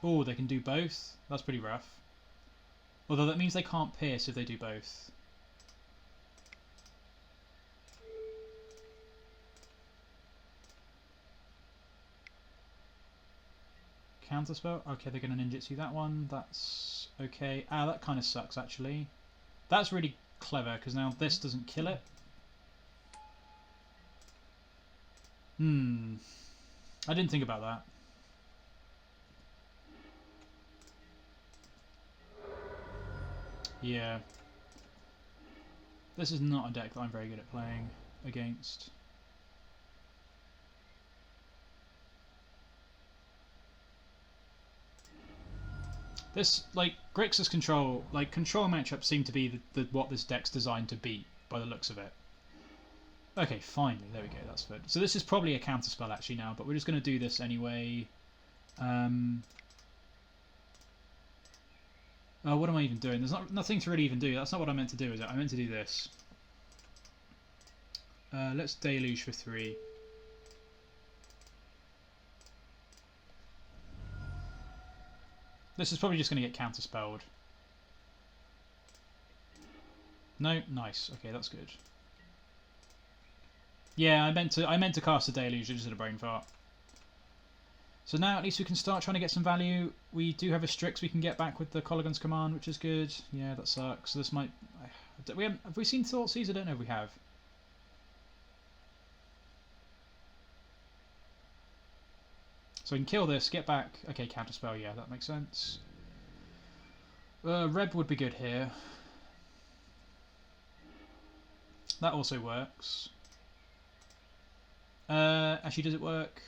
Oh, they can do both? That's pretty rough. Although that means they can't pierce if they do both. Counterspell? Okay, they're going to ninjutsu that one. That's okay. Ah, that kind of sucks, actually. That's really clever, because now this doesn't kill it. I didn't think about that. Yeah. This is not a deck that I'm very good at playing against. This, like, Grixis control, like, control matchups seem to be what this deck's designed to beat, by the looks of it. Okay, finally, there we go, that's good. So this is probably a counterspell, actually, now, but we're just going to do this anyway. Oh, what am I even doing? There's nothing to really even do. That's not what I meant to do, is it? I meant to do this. Let's Deluge for 3. This is probably just going to get counterspelled. No, nice. Okay, that's good. Yeah, I meant to cast a Deluge. I just had a brain fart. So now at least we can start trying to get some value. We do have a Strix we can get back with the Kolaghan's command, which is good. Yeah, that sucks. So this might... have we seen Thoughtseize? I don't know if we have. So we can kill this, get back... Okay, counterspell, yeah, that makes sense. Reb would be good here. That also works. Actually, does it work?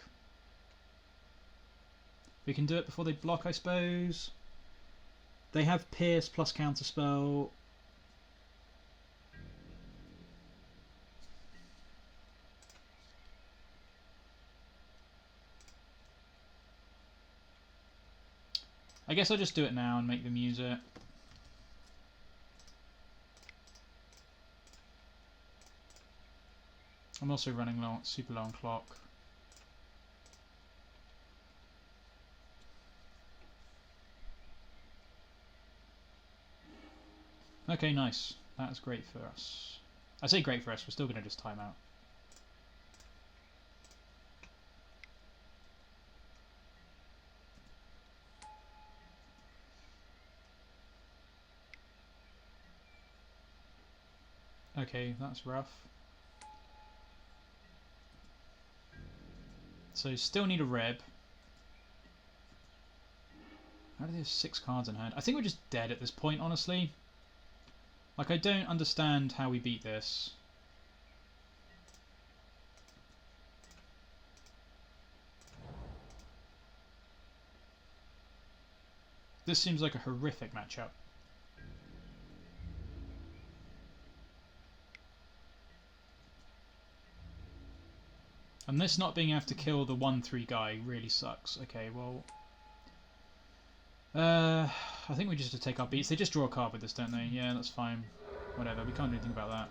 We can do it before they block, I suppose. They have Pierce plus counterspell. I guess I'll just do it now and make them use it. I'm also running long, super long clock. Okay, nice. That's great for us. I say great for us, we're still going to just time out. Okay, that's rough. So still need a Reb. How do they have 6 cards in hand? I think we're just dead at this point, honestly. Like, I don't understand how we beat this. This seems like a horrific matchup. And this not being able to kill the 1/3 guy really sucks. Okay, well... I think we just have to take our beats. They just draw a card with this, don't they? Yeah, that's fine. Whatever, we can't do anything about that.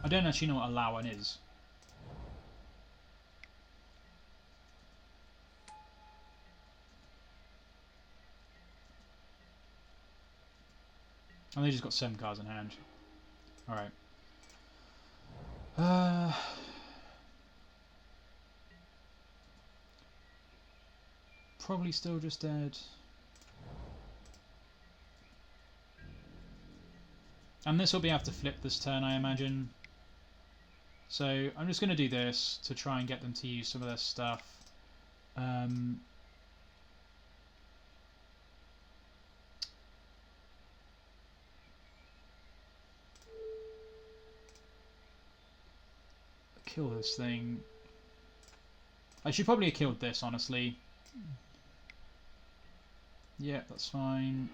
I don't actually know what Allowan is. And they just got 7 cards in hand. Alright. Probably still just dead. And this will be able to flip this turn, I imagine. So I'm just going to do this to try and get them to use some of their stuff. Kill this thing. I should probably have killed this, honestly. Yeah, that's fine.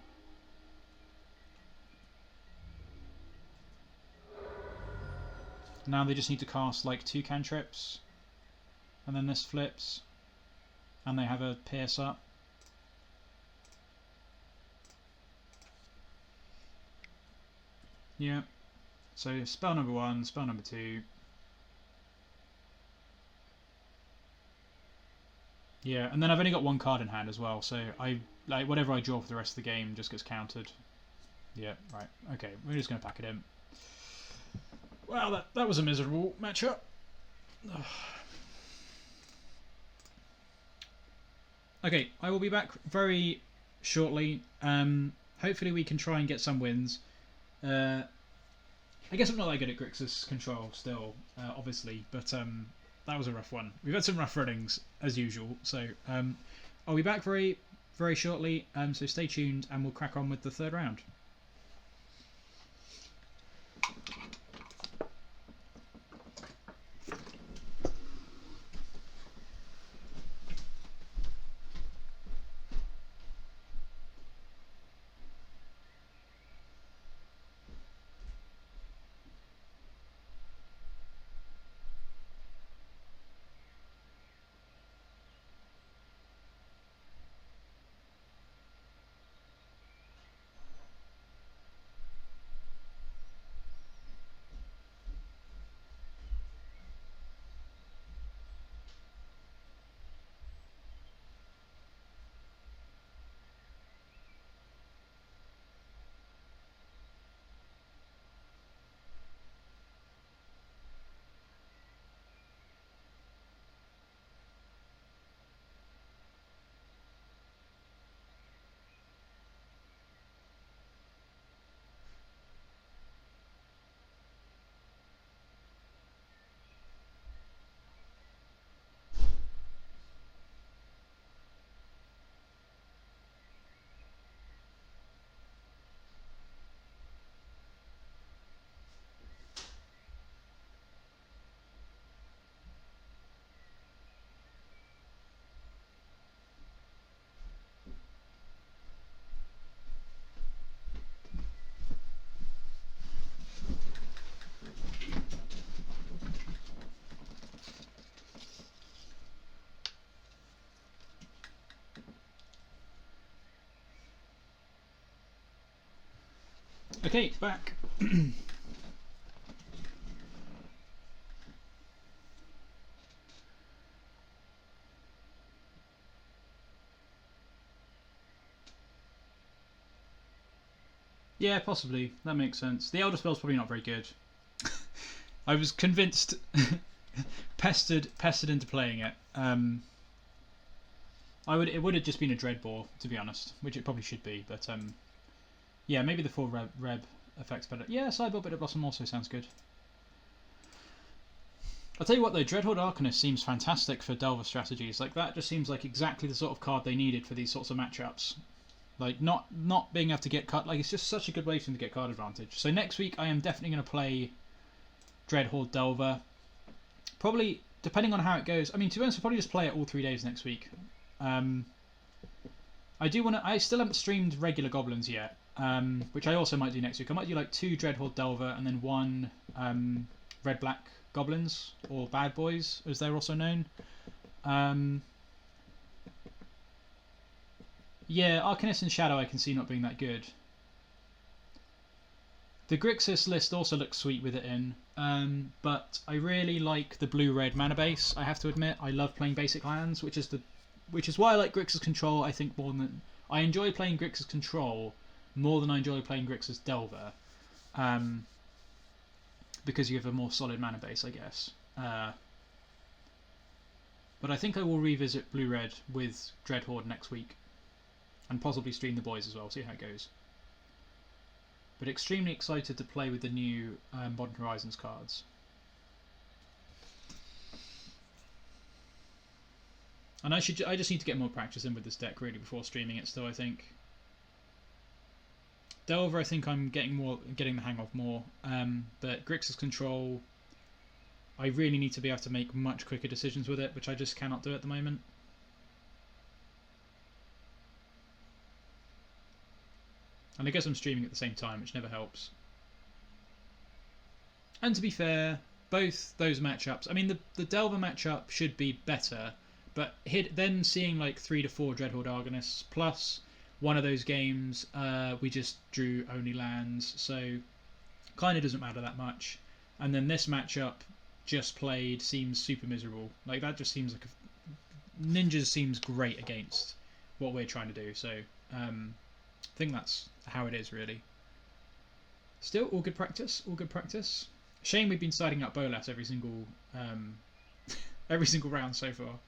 Now they just need to cast like 2 cantrips. And then this flips. And they have a pierce up. Yeah. So spell number 1, spell number 2. Yeah, and then I've only got 1 card in hand as well, so like whatever I draw for the rest of the game just gets countered. Yeah, right. Okay, we're just going to pack it in. Well, that was a miserable matchup. Okay, I will be back very shortly. Hopefully we can try and get some wins. I guess I'm not that good at Grixis control still, obviously, but that was a rough one. We've had some rough runnings, as usual, so I'll be back very, very shortly, so stay tuned and we'll crack on with the 3rd round. Okay, back. Yeah, possibly. That makes sense. The Elderspell's probably not very good. I was convinced, pestered into playing it. It would have just been a Dreadbore, to be honest, which it probably should be. But yeah, maybe the 4 Reb effects better. Yeah, Sideboard Bitter Blossom also sounds good. I'll tell you what though, Dreadhorde Arcanist seems fantastic for Delver strategies. Like that just seems like exactly the sort of card they needed for these sorts of matchups. Like not being able to get cut, like it's just such a good way for them to get card advantage. So next week I am definitely going to play Dreadhorde Delver. Probably, depending on how it goes. I mean, to be honest, I'll probably just play it all 3 days next week. I still haven't streamed regular goblins yet, which I also might do next week. I might do like 2 Dreadhorde Delver and then 1 red-black goblins, or bad boys, as they're also known. Yeah, Arcanist and Shadow I can see not being that good. The Grixis list also looks sweet with it in, but I really like the blue-red mana base, I have to admit. I love playing basic lands, which is why I like Grixis Control, I think, more than... I enjoy playing Grixis Control more than I enjoy playing Grixis Delver, because you have a more solid mana base, I guess. But I think I will revisit blue-red with Dreadhorde next week, and possibly stream the boys as well, see how it goes. But extremely excited to play with the new Modern Horizons cards. And I just need to get more practice in with this deck really before streaming it still, I think. Delver I think I'm getting the hang of more. But Grixis Control, I really need to be able to make much quicker decisions with it, which I just cannot do at the moment. And I guess I'm streaming at the same time, which never helps. And to be fair, both those matchups... I mean, the Delver matchup should be better, but then seeing like 3 to 4 Dreadhorde Arganists, plus one of those games we just drew only lands, so kind of doesn't matter that much. And then this matchup just played seems super miserable. Like that just seems like... Ninjas seems great against what we're trying to do, so... I think that's how it is, really. Still, all good practice. All good practice. Shame we've been siding up Bolas every single round so far.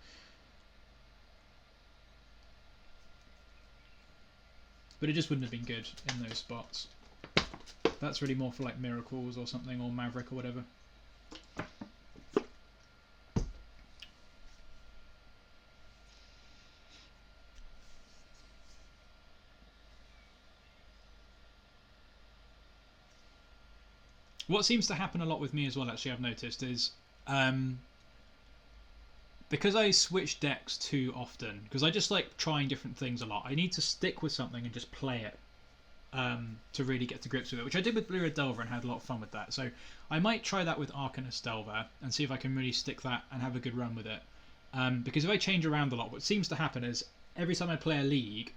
But it just wouldn't have been good in those spots. That's really more for like Miracles or something, or Maverick or whatever. What seems to happen a lot with me as well, actually, I've noticed, is because I switch decks too often, because I just like trying different things a lot, I need to stick with something and just play it to really get to grips with it, which I did with Blue-Red Delver and had a lot of fun with that. So I might try that with Arcanist Delver and see if I can really stick that and have a good run with it. Because if I change around a lot, what seems to happen is every time I play a league,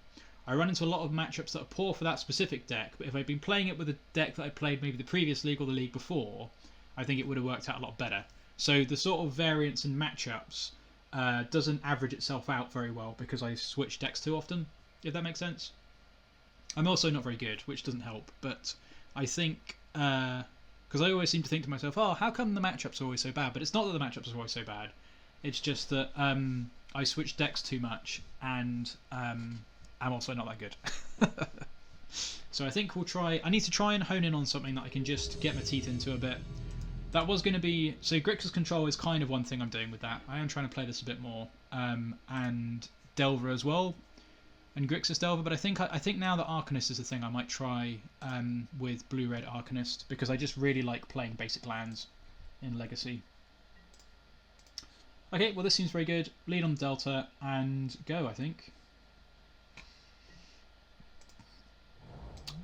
I run into a lot of matchups that are poor for that specific deck, but if I'd been playing it with a deck that I played maybe the previous league or the league before, I think it would have worked out a lot better. So the sort of variance in matchups doesn't average itself out very well because I switch decks too often, if that makes sense. I'm also not very good, which doesn't help, but I think... because I always seem to think to myself, oh, how come the matchups are always so bad? But it's not that the matchups are always so bad. It's just that I switch decks too much, and... I'm also not that good. So I think we'll try... I need to try and hone in on something that I can just get my teeth into a bit. That was going to be... So Grixis Control is kind of one thing I'm doing with that. I am trying to play this a bit more. And Delver as well. And Grixis Delver. But I think now that Arcanist is the thing, I might try with Blue-Red Arcanist. Because I just really like playing basic lands in Legacy. Okay, well this seems very good. Lead on Delta and go, I think.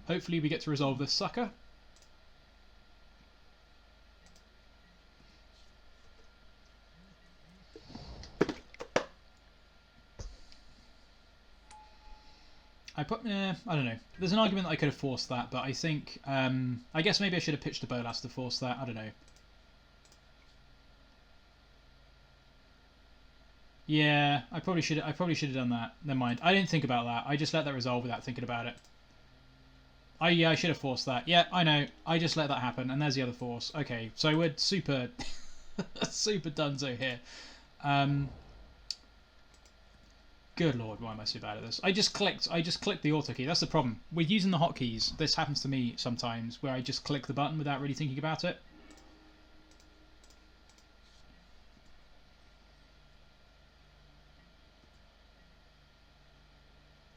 Hopefully we get to resolve this sucker. I don't know. There's an argument that I could have forced that, but I think I guess maybe I should have pitched a Bolas to force that. I don't know. Yeah, I probably should have done that. Never mind. I didn't think about that. I just let that resolve without thinking about it. I should have forced that. Yeah, I know. I just let that happen, and there's the other force. Okay, so we're super super dunzo here. Good lord, why am I so bad at this? I just clicked the auto key. That's the problem. With using the hotkeys, this happens to me sometimes, where I just click the button without really thinking about it.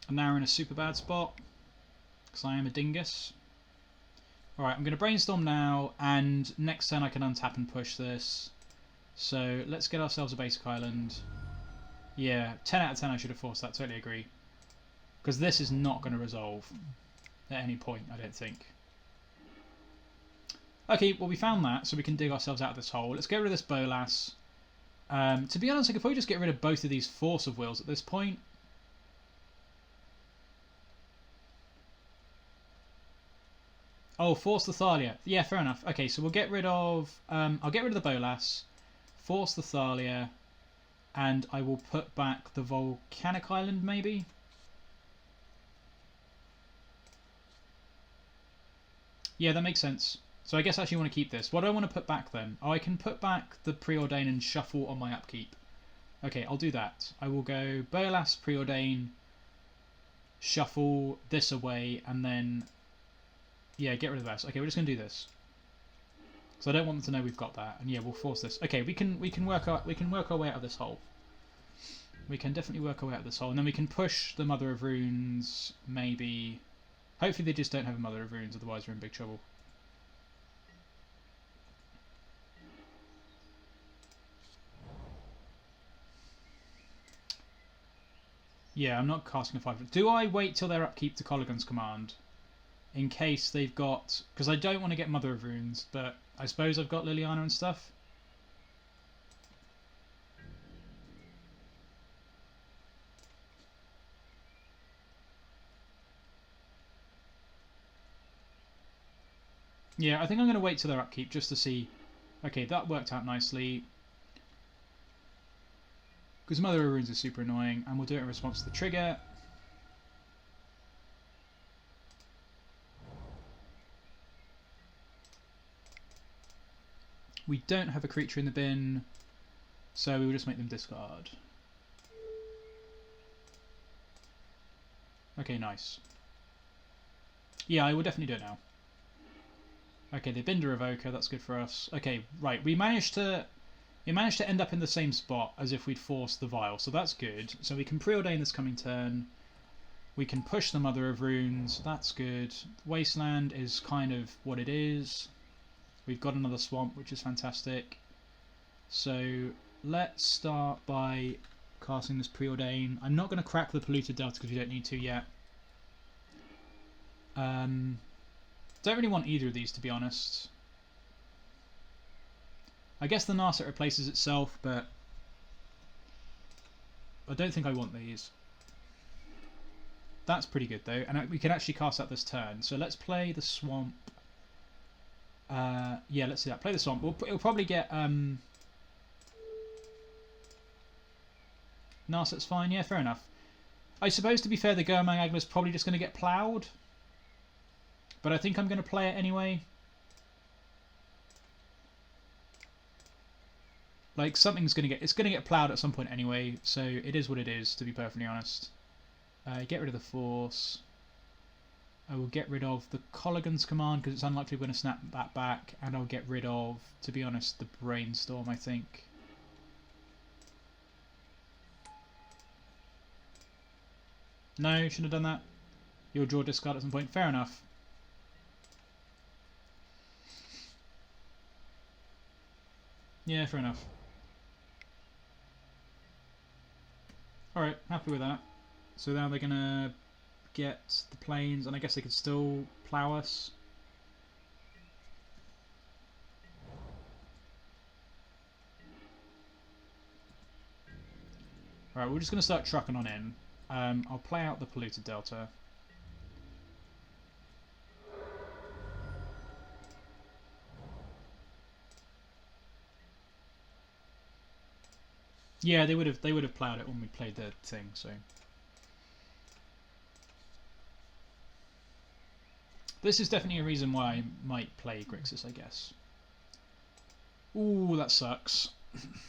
I'm now in a super bad spot, because I am a dingus. Alright, I'm going to brainstorm now, and next turn I can untap and push this. So let's get ourselves a basic island. Yeah, 10 out of 10 I should have forced that, totally agree. Because this is not going to resolve at any point, I don't think. Okay, well we found that, so we can dig ourselves out of this hole. Let's get rid of this Bolas. To be honest, I could probably just get rid of both of these Force of Wills at this point. Oh, force the Thalia. Yeah, fair enough. Okay, so we'll get rid of... I'll get rid of the Bolas, force the Thalia, and I will put back the Volcanic Island, maybe? Yeah, that makes sense. So I guess I actually want to keep this. What do I want to put back then? Oh, I can put back the Preordain and shuffle on my upkeep. Okay, I'll do that. I will go Bolas, Preordain, shuffle this away, and then... Yeah, get rid of this. Okay, we're just going to do this. So I don't want them to know we've got that. And yeah, we'll force this. Okay, we can work our way out of this hole. We can definitely work our way out of this hole. And then we can push the Mother of Runes, maybe. Hopefully they just don't have a Mother of Runes, otherwise we're in big trouble. Yeah, I'm not casting a 5. Do I wait till their upkeep to Kolaghan's command? In case they've got... Because I don't want to get Mother of Runes, but I suppose I've got Liliana and stuff. Yeah, I think I'm going to wait till their upkeep just to see... Okay, that worked out nicely. Because Mother of Runes is super annoying, and we'll do it in response to the trigger. We don't have a creature in the bin, so we will just make them discard. Okay, nice. Yeah, I will definitely do it now. Okay, they binned a Revoker, that's good for us. Okay, right, we managed to end up in the same spot as if we'd forced the Vial, so that's good. So we can Preordain this coming turn. We can push the Mother of Runes, that's good. Wasteland is kind of what it is. We've got another swamp, which is fantastic. So let's start by casting this Preordain. I'm not going to crack the Polluted Delta because we don't need to yet. Don't really want either of these, to be honest. I guess the Narset replaces itself, but I don't think I want these. That's pretty good though, and we can actually cast that this turn. So let's play the swamp. Yeah, let's see that. Play the swamp. It'll probably get Narset's fine. Yeah, fair enough. I suppose, to be fair, the Gurmag Angler's probably just going to get ploughed, but I think I'm going to play it anyway. Like, something's going to get ploughed at some point anyway, so it is what it is, to be perfectly honest. Get rid of the Force. I will get rid of the Kolaghan's command because it's unlikely we're going to snap that back, and I'll get rid of, to be honest, the Brainstorm, I think. No, shouldn't have done that. You'll draw discard at some point. Fair enough. Yeah, fair enough. Alright, happy with that. So now they're going to get the plains, and I guess they could still plough us. Alright, we're just going to start trucking on in. I'll play out the Polluted Delta. Yeah, they would have ploughed it when we played the thing. So this is definitely a reason why I might play Grixis, I guess. Ooh, that sucks.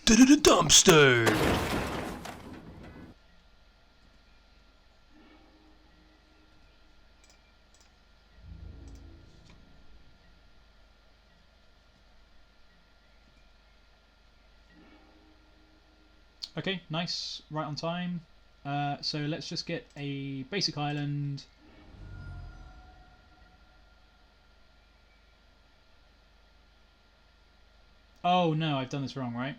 Dumpster. Okay, nice, right on time. So let's just get a basic island. Oh no, I've done this wrong, right?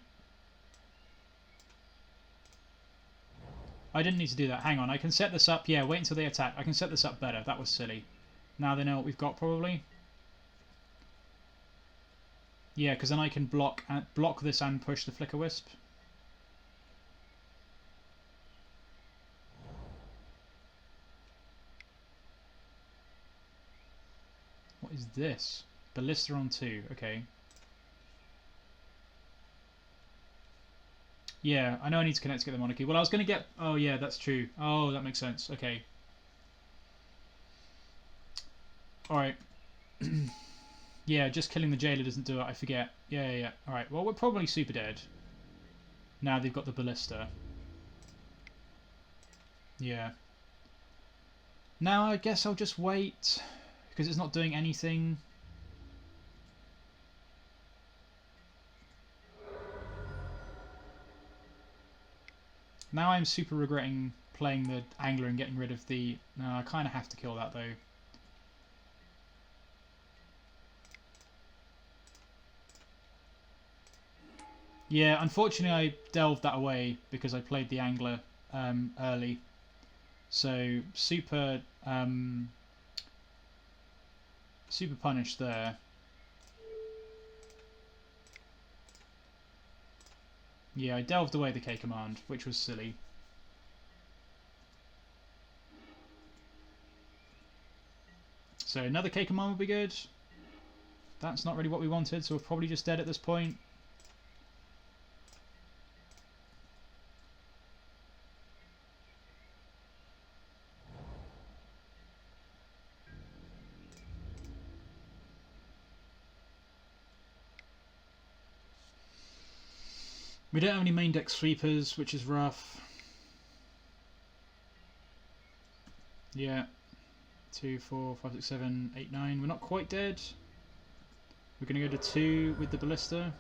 I didn't need to do that. Hang on, I can set this up. Yeah, wait until they attack. I can set this up better. That was silly. Now they know what we've got, probably. Yeah, because then I can block this and push the Flicker Wisp. What is this? Ballista on 2. Okay. Yeah, I know I need to connect to get the Monarchy. Well, I was going to get... Oh, yeah, that's true. Oh, that makes sense. Okay. Alright. Yeah, just killing the Jailer doesn't do it. I forget. Yeah. Alright, well, we're probably super dead. Now they've got the Ballista. Yeah. Now I guess I'll just wait, because it's not doing anything. Now I'm super regretting playing the Angler and getting rid of the... No, I kind of have to kill that though. Yeah, unfortunately I delved that away because I played the Angler early. So super super punished there. Yeah, I delved away the K command, which was silly. So another K command would be good. That's not really what we wanted, so we're probably just dead at this point. We don't have any main deck sweepers, which is rough. Yeah. 2, 4, 5, 6, 7, 8, 9. We're not quite dead. We're going to go to 2 with the Ballista.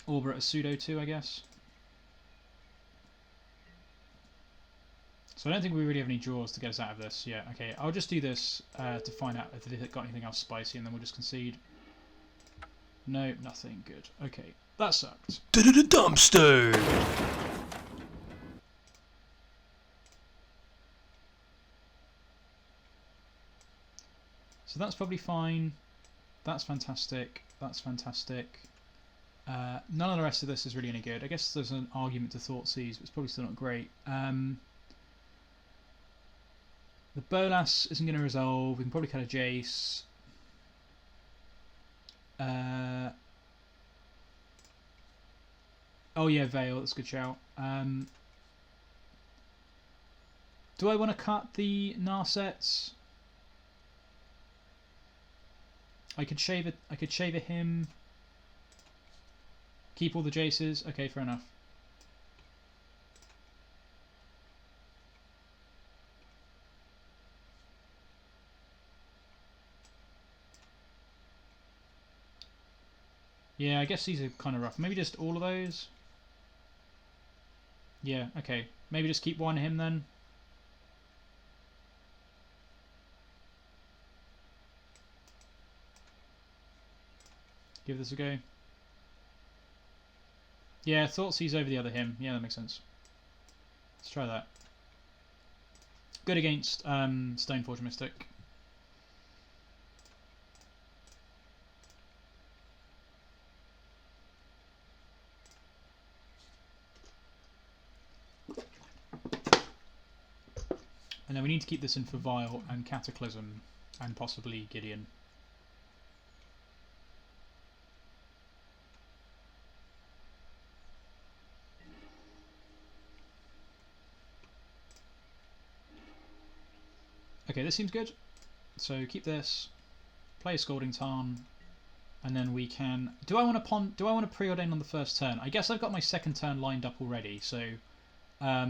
Or we're at a pseudo 2, I guess. So I don't think we really have any draws to get us out of this. Yeah, okay. I'll just do this to find out if they've got anything else spicy, and then we'll just concede. No, nothing. Good. Okay. That sucked. Dumpster. So that's probably fine. That's fantastic. That's fantastic. None of the rest of this is really any good. I guess there's an argument to Thoughtseize, but it's probably still not great. The Bolas isn't going to resolve. We can probably cut a Jace. Oh yeah, Veil, that's a good shout. Do I want to cut the Narsets? I could shave it. I could shave a him. Keep all the Jaces. Okay, fair enough. Yeah, I guess these are kind of rough. Maybe just all of those. Yeah, okay. Maybe just keep one him then. Give this a go. Yeah, Thoughtseize over the other him. Yeah, that makes sense. Let's try that. Good against Stoneforge Mystic. And then we need to keep this in for Vile and Cataclysm and possibly Gideon. Okay, this seems good. So keep this, play a Scalding Tarn, and then we can. Do I want to Preordain on the first turn? I guess I've got my second turn lined up already, so I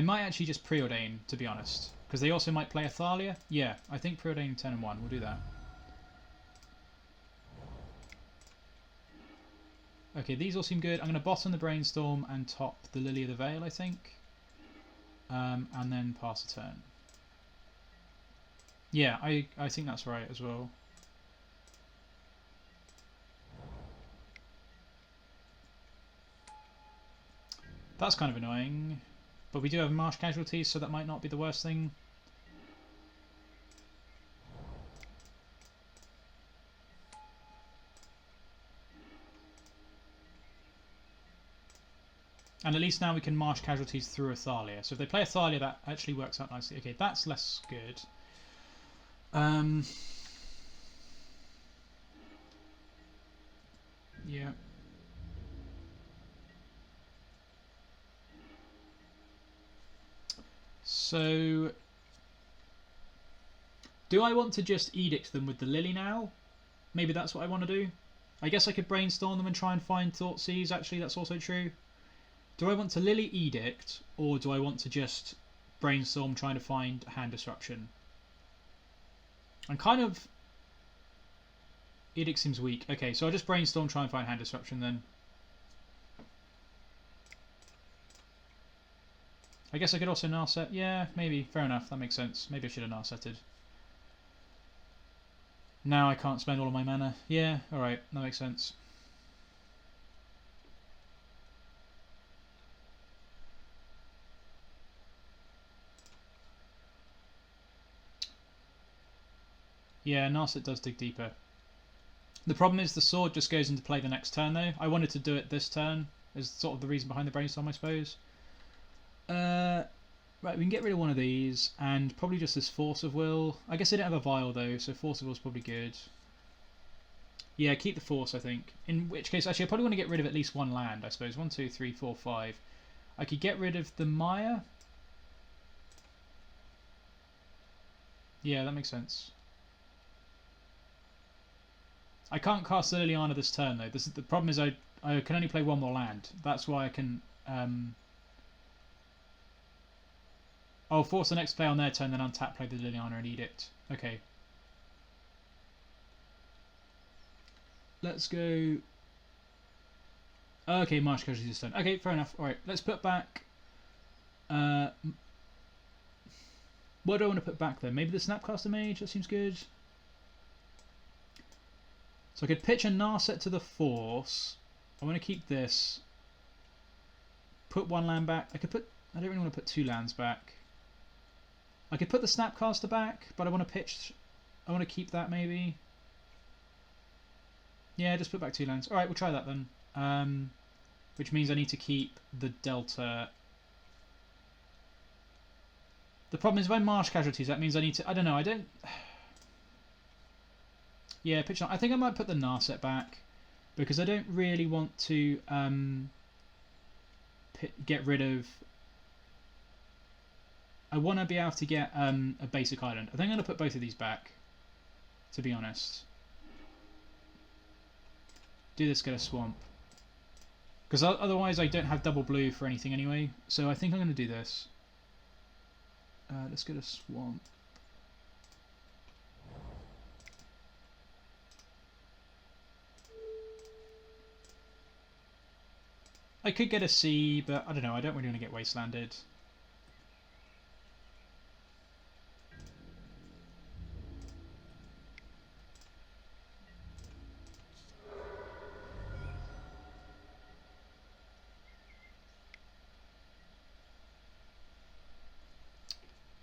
might actually just Preordain, to be honest, because they also might play a Thalia. Yeah, I think Preordain 10 and 1. We'll do that. Okay, these all seem good. I'm going to bottom the Brainstorm and top the Lily of the Veil, I think. And then pass the turn. Yeah, I think that's right as well. That's kind of annoying. But we do have Marsh Casualties, so that might not be the worst thing. And at least now we can Marsh Casualties through a Thalia. So if they play a Thalia, that actually works out nicely. Okay, that's less good. Yeah. So, do I want to just Edict them with the Lily now? Maybe that's what I want to do. I guess I could Brainstorm them and try and find Thoughtseize. Actually, that's also true. Do I want to Lily Edict, or do I want to just Brainstorm trying to find Hand Disruption? I'm kind of... Edict seems weak. Okay, so I'll just Brainstorm, try and find Hand Disruption then. I guess I could also Narset. Yeah, maybe. Fair enough. That makes sense. Maybe I should have Narsetted. Now I can't spend all of my mana. Yeah, alright. That makes sense. Yeah, Narset does dig deeper. The problem is the sword just goes into play the next turn though. I wanted to do it this turn, is sort of the reason behind the Brainstorm, I suppose. Right, we can get rid of one of these, and probably just this Force of Will. I guess I don't have a Vial though, so Force of Will is probably good. Yeah, keep the Force, I think. In which case, actually, I probably want to get rid of at least one land, I suppose. 1, 2, 3, 4, 5. I could get rid of the Mire. Yeah, that makes sense. I can't cast the Liliana this turn though. The problem is I can only play one more land. That's why I can... I'll force the next play on their turn, then untap, play the Liliana and Edict. Okay. Let's go... Okay, Marsh Casualties this turn. Okay, fair enough. Alright, let's put back... what do I want to put back then? Maybe the Snapcaster Mage? That seems good. So I could pitch a Narset to the Force. I want to keep this. Put one land back. I don't really want to put two lands back. I could put the Snapcaster back, but I want to pitch... I want to keep that maybe. Yeah, just put back two lands. Alright, we'll try that then. Which means I need to keep the Delta. The problem is if I Marsh Casualties, that means I need to... I don't know, I don't... Yeah, pitch on. I think I might put the Narset back, because I don't really want to get rid of... I want to be able to get a basic island. I think I'm going to put both of these back, to be honest. Do this, get a swamp. Because otherwise I don't have double blue for anything anyway. So I think I'm going to do this. Let's get a swamp. I could get a sea, but I don't know. I don't really want to get wastelanded.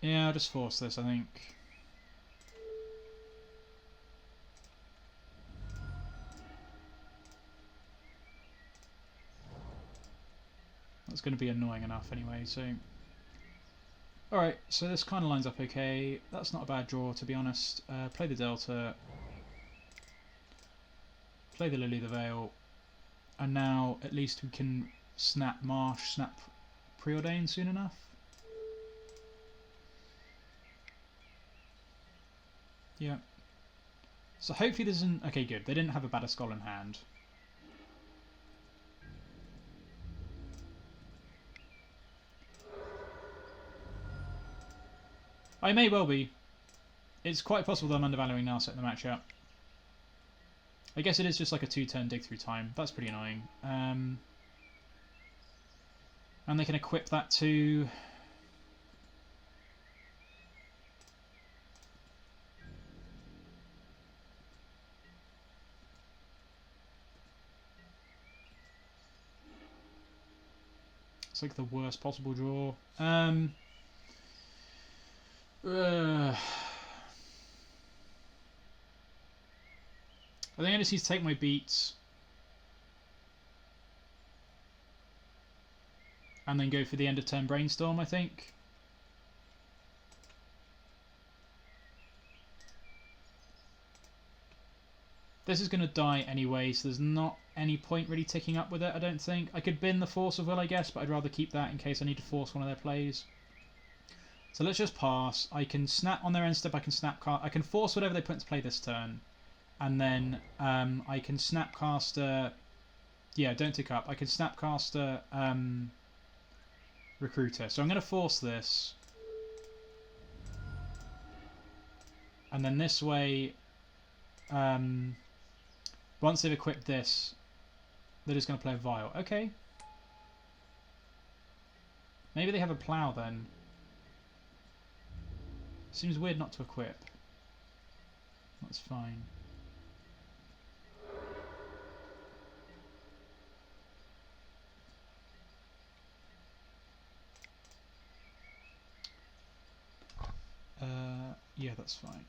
Yeah, I'll just force this, I think. That's going to be annoying enough anyway, so... Alright, so this kind of lines up okay. That's not a bad draw, to be honest. Play the Delta. Play the Lily of the Veil. And now, at least we can snap Marsh, snap Preordain soon enough. Yeah. So hopefully this isn't... Okay, good. They didn't have a Bada Skull in hand. I may well be. It's quite possible that I'm undervaluing Narset in the matchup. I guess it is just like a 2-turn dig through time. That's pretty annoying. And they can equip that to... It's like the worst possible draw. I think I just need to take my beats and then go for the end of turn Brainstorm, I think. This is going to die anyway, so there's not any point really ticking up with it, I don't think. I could bin the Force of Will, I guess, but I'd rather keep that in case I need to force one of their plays. So let's just pass. I can snap on their end step, I can I can force whatever they put into play this turn. And then I can Snapcaster... Yeah, don't tick up. I can Snapcaster Recruiter. So I'm going to force this. And then this way... once they've equipped this, they're just going to play a Vial. Okay. Maybe they have a Plough then. Seems weird not to equip. That's fine. Yeah, that's fine.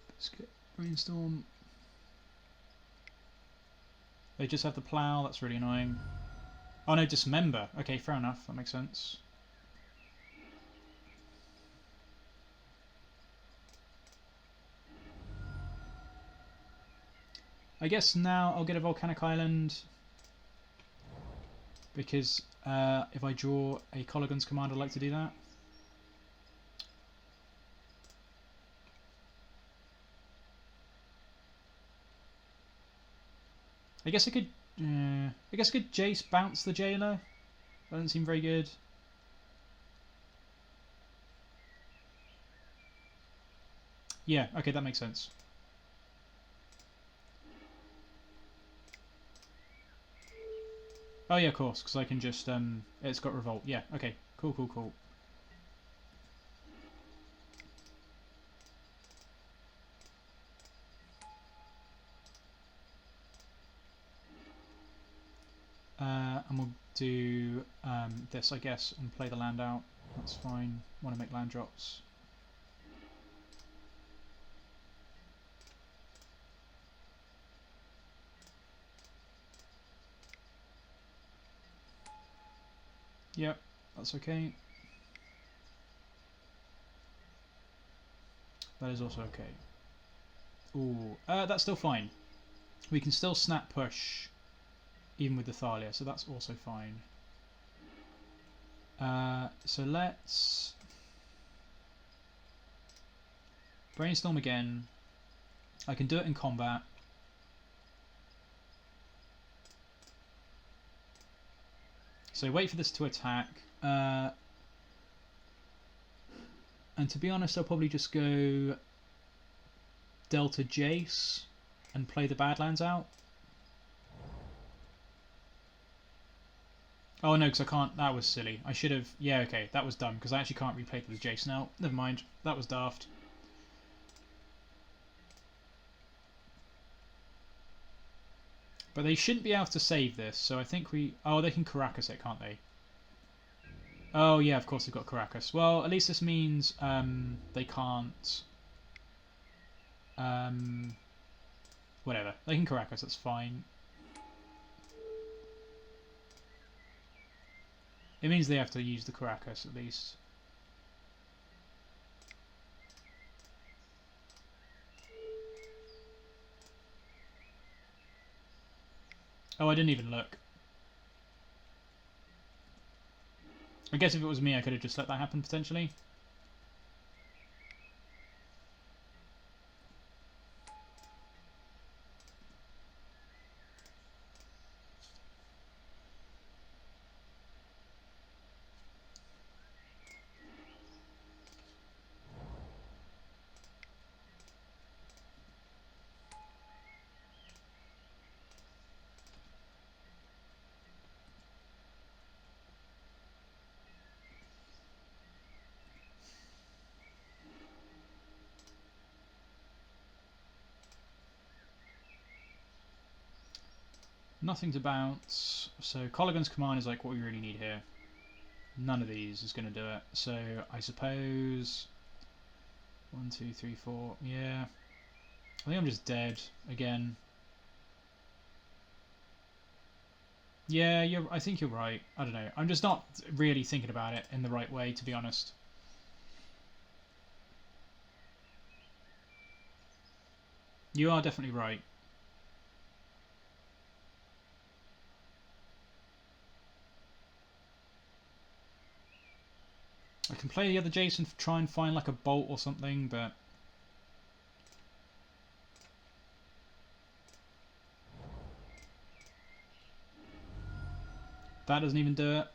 Let's get Brainstorm. They just have the Plough, that's really annoying. Oh no, Dismember. Okay, fair enough, that makes sense. I guess now I'll get a Volcanic Island, because if I draw a Kolaghan's command, I'd like to do that. I guess I could Jace bounce the Jailer. That doesn't seem very good. Yeah, okay, that makes sense. Oh yeah, of course, because I can just it's got Revolt. Yeah, okay, cool, cool, cool. And we'll do this, I guess, and play the land out. That's fine. Want to make land drops. Yep, that's okay. That is also okay. Ooh, that's still fine. We can still snap push even with the Thalia, so that's also fine. So let's Brainstorm again. I can do it in combat. So wait for this to attack. And to be honest, I'll probably just go Delta Jace and play the Badlands out. Oh no, because I can't. That was silly. I should have. Yeah, okay, that was dumb because I actually can't replay the Jace now. Never mind. That was daft. But they shouldn't be able to save this, so I think we... Oh, they can Caracas it, can't they? Oh, yeah, of course they've got Caracas. Well, at least this means they can't... whatever. They can Caracas, that's fine. It means they have to use the Caracas, at least. Oh, I didn't even look. I guess if it was me, I could have just let that happen potentially. Nothing to bounce. So Kolaghan's command is like what we really need here. None of these is going to do it. So I suppose 1, 2, 3, 4. Yeah. I think I'm just dead again. Yeah, I think you're right. I don't know. I'm just not really thinking about it in the right way, to be honest. You are definitely right. I can play the other Jace and try and find like a bolt or something, but that doesn't even do it.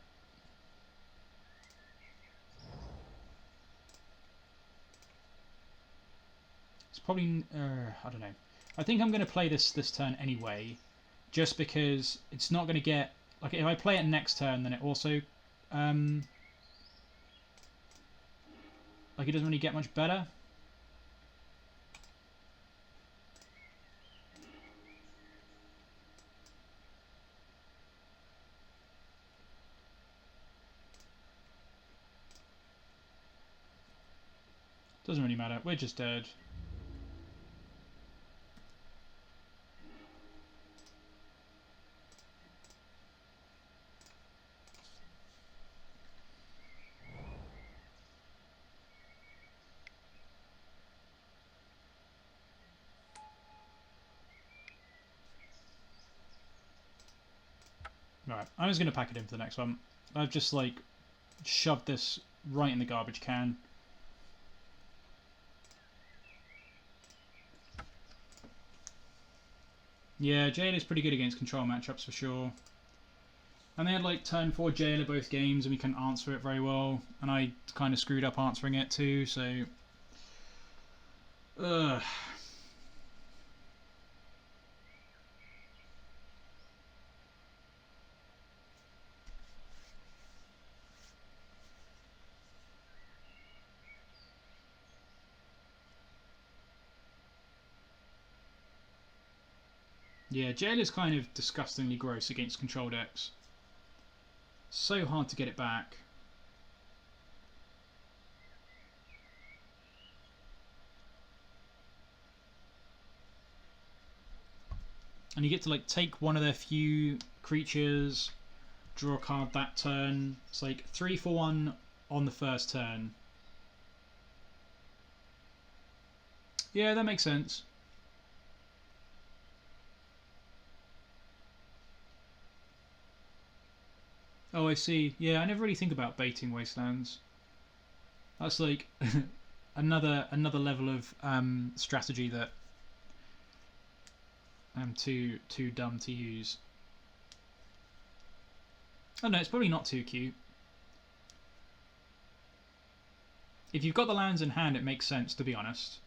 It's probably I don't know. I think I'm going to play this turn anyway, just because it's not going to get like if I play it next turn, then it also like it doesn't really get much better. Doesn't really matter. We're just dead. Right, I'm just going to pack it in for the next one. I've just like shoved this right in the garbage can. Yeah, Jailer's pretty good against control matchups for sure. And they had like turn 4 Jailer both games and we couldn't answer it very well. And I kind of screwed up answering it too, so... Ugh. Yeah, Jail is kind of disgustingly gross against control decks. So hard to get it back. And you get to like take one of their few creatures, draw a card that turn. It's like 3 for 1 on the first turn. Yeah, that makes sense. Oh, I see. Yeah, I never really think about baiting Wastelands. That's like another level of strategy that I'm too dumb to use. Oh no, it's probably not too cute. If you've got the lands in hand, it makes sense, to be honest.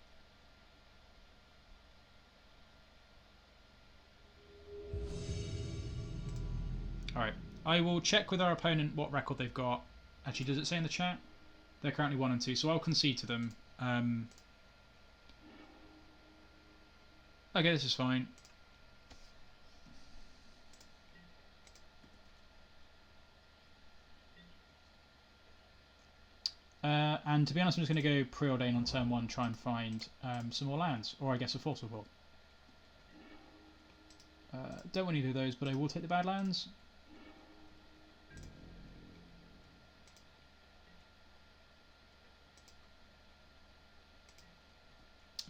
Alright, I will check with our opponent what record they've got. Actually, does it say in the chat? They're currently 1 and 2, so I'll concede to them. Okay, this is fine. And to be honest, I'm just going to go Preordain on turn 1, try and find some more lands, or I guess a Force of Will. Don't want either of those, but I will take the Badlands.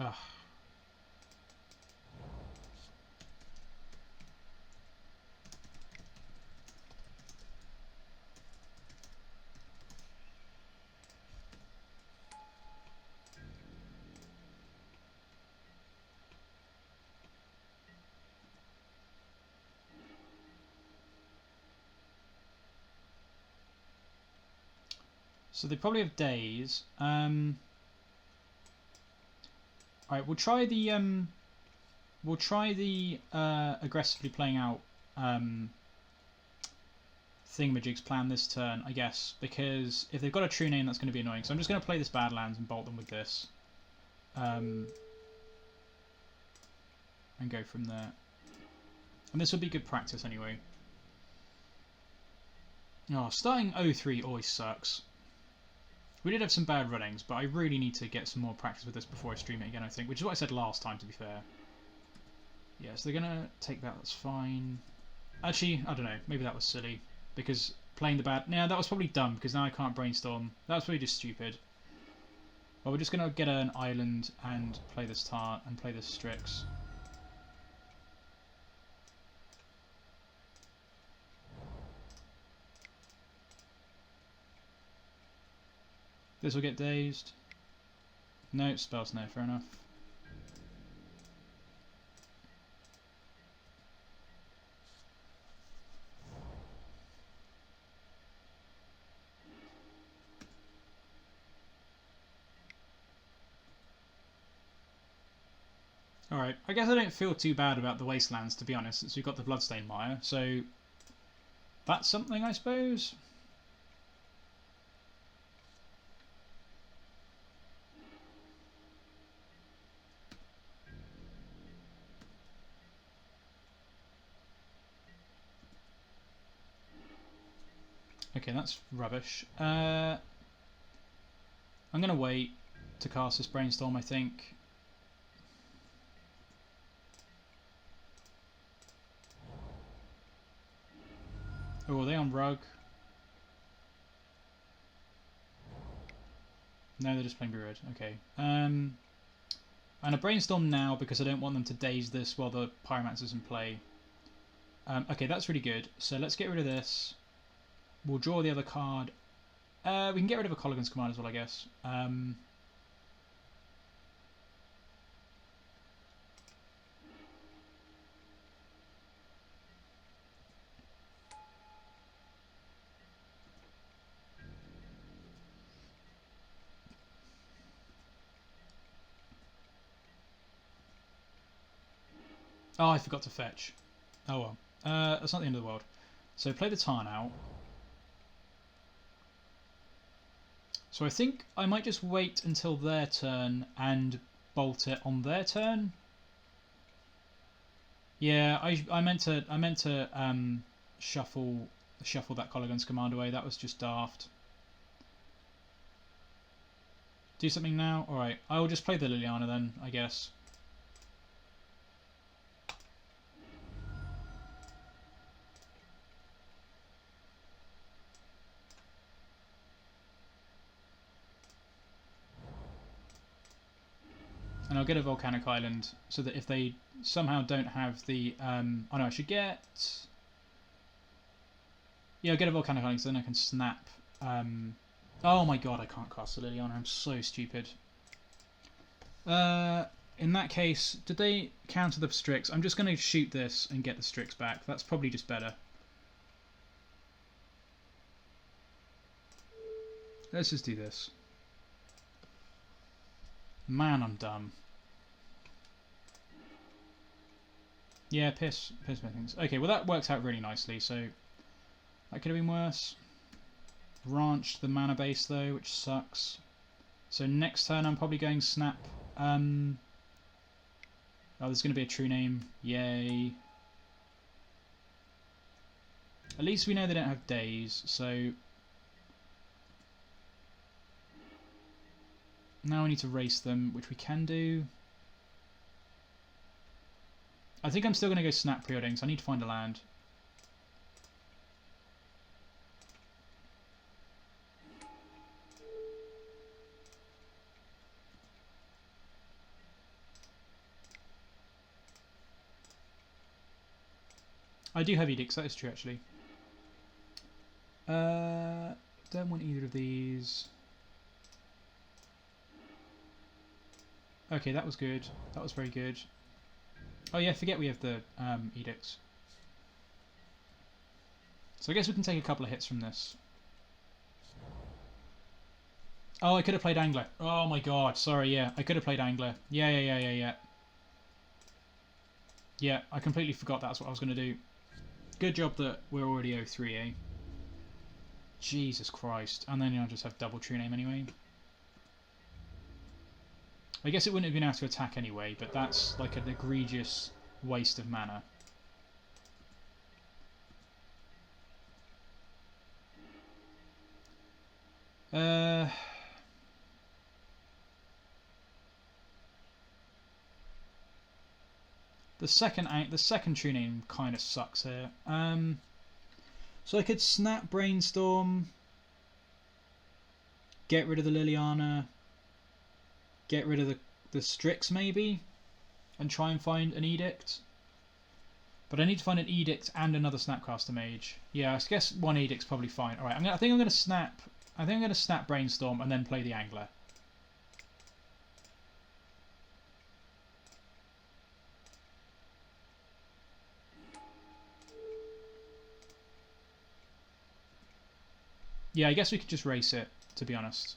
Ugh. So they probably have days. Alright, we'll try the aggressively playing out Thingamajig's plan this turn, I guess, because if they've got a true name, that's going to be annoying. So I'm just going to play this Badlands and bolt them with this. And go from there. And this will be good practice anyway. Oh, starting 0-3 always sucks. We did have some bad runnings, but I really need to get some more practice with this before I stream it again, I think. Which is what I said last time, to be fair. Yeah, so they're going to take that, that's fine. Actually, I don't know, maybe that was silly. Because playing the bad... Nah, that was probably dumb, because now I can't brainstorm. That was probably just stupid. Well, we're just going to get an island and play this Tarn and play this Strix. This will get dazed. No, spell snare, fair enough. Alright, I guess I don't feel too bad about the Wastelands, to be honest, since we've got the Bloodstained Mire, so that's something, I suppose. Okay, that's rubbish. I'm going to wait to cast this Brainstorm, I think. Oh, are they on Rug? No, they're just playing Blue Red. Okay. And a Brainstorm now because I don't want them to daze this while the Pyromancer's in play. Okay, that's really good. So let's get rid of this. We'll draw the other card. We can get rid of a Kolaghan's Command as well, I guess. Oh, I forgot to fetch. Oh well. That's not the end of the world. So play the Tarn out. So I think I might just wait until their turn and bolt it on their turn. Yeah, I meant to shuffle that Kolaghan's Command away. That was just daft. Do something now. All right, I will just play the Liliana then, I guess. And I'll get a Volcanic Island so that if they somehow don't have the... oh no, I should get... Yeah, I'll get a Volcanic Island so then I can snap... Oh my god, I can't cast the Liliana, I'm so stupid. In that case, did they counter the Strix? I'm just going to shoot this and get the Strix back. That's probably just better. Let's just do this. Man, I'm dumb. Yeah, piss my things. Okay, well that works out really nicely, so that could have been worse. Ranched the mana base though, which sucks. So next turn I'm probably going snap. Oh, there's going to be a true name. Yay. At least we know they don't have days, so... Now I need to race them, which we can do. I think I'm still going to go snap Preordain, so I need to find a land. I do have edicts, that is true actually. Don't want either of these. Okay, that was good. That was very good. Oh yeah, forget we have the edicts. So I guess we can take a couple of hits from this. Oh, I could have played Angler. Oh my god, sorry, yeah. I could have played Angler. Yeah. Yeah, I completely forgot that's what I was going to do. Good job that we're already 0-3, eh? Jesus Christ. And then I'll just have double true name anyway. I guess it wouldn't have been able to attack anyway, but that's like an egregious waste of mana. The second true name kind of sucks here. So I could snap Brainstorm, get rid of the Liliana, get rid of the Strix maybe, and try and find an Edict. But I need to find an Edict and another Snapcaster Mage. Yeah, I guess one Edict's probably fine. All right, I think I'm going to snap. I think I'm going to snap Brainstorm and then play the Angler. Yeah, I guess we could just race it, to be honest.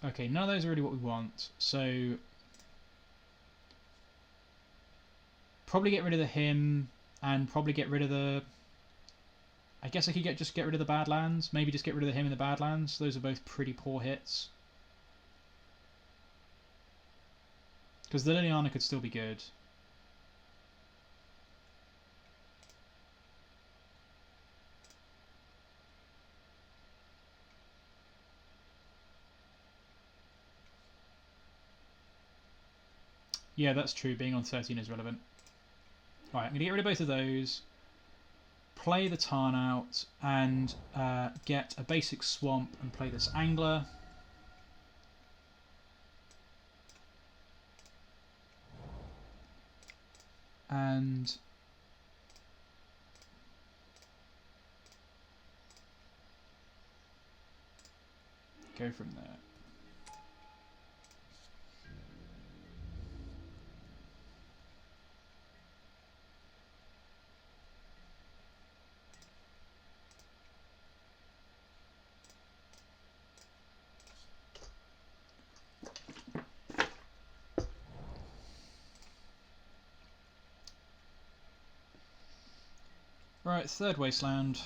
Okay, none of those are really what we want, so probably get rid of the him and probably get rid of the. I guess I could just get rid of the Badlands. Maybe just get rid of the him and the Badlands. Those are both pretty poor hits. Because the Liliana could still be good. Yeah, that's true. Being on 13 is relevant. Alright, I'm going to get rid of both of those. Play the Tarn out and get a basic swamp and play this Angler. And go from there. Right, third wasteland.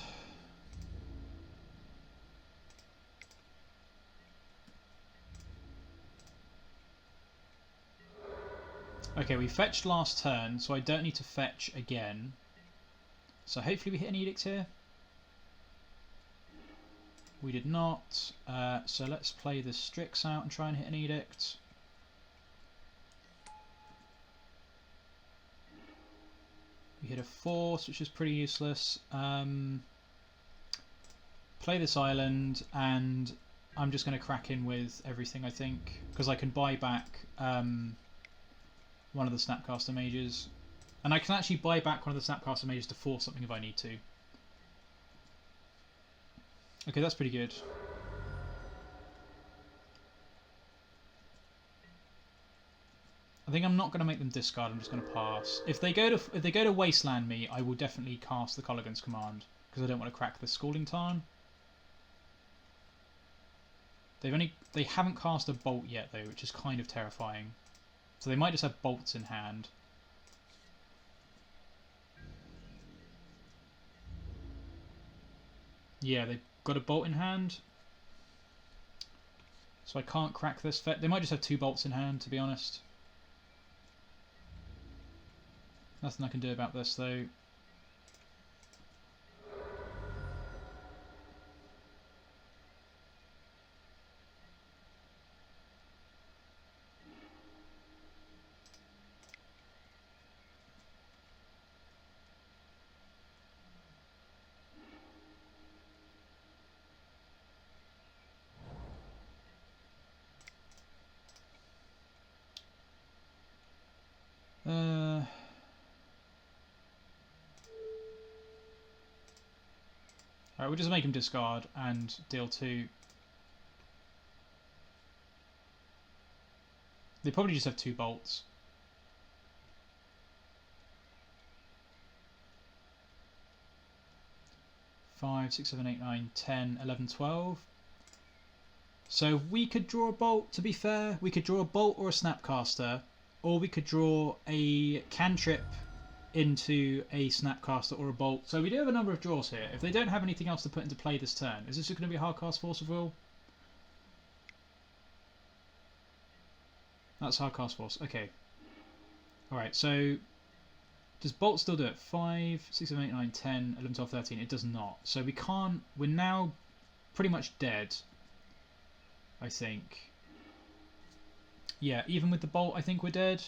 Okay, we fetched last turn, so I don't need to fetch again. So hopefully we hit an Edict here. We did not. So let's play the Strix out and try and hit an Edict. We hit a Force, which is pretty useless. Play this island, and I'm just going to crack in with everything, I think, because I can buy back one of the Snapcaster Mages. And I can actually buy back one of the Snapcaster Mages to force something if I need to. Okay, that's pretty good. I think I'm not going to make them discard. I'm just going to pass. If they go to wasteland me, I will definitely cast the Kolaghan's command because I don't want to crack the Scalding Tarn. They haven't cast a bolt yet though, which is kind of terrifying. So they might just have bolts in hand. Yeah, they've got a bolt in hand. So I can't crack this. They might just have 2 bolts in hand, to be honest. Nothing I can do about this, though. Alright, we'll just make him discard and deal 2. They probably just have 2 bolts. 5, 6, 7, 8, 9, 10, 11, 12. So we could draw a bolt, to be fair. We could draw a bolt or a Snapcaster. Or we could draw a cantrip into a Snapcaster or a bolt. So we do have a number of draws here. If they don't have anything else to put into play this turn, is this just going to be a hardcast Force of Will? That's hardcast Force. Okay. Alright, so does bolt still do it? 5, 6, 7, 8, 9, 10, 11, 12, 13. It does not. So we can't... We're now pretty much dead, I think. Yeah, even with the bolt, I think we're dead.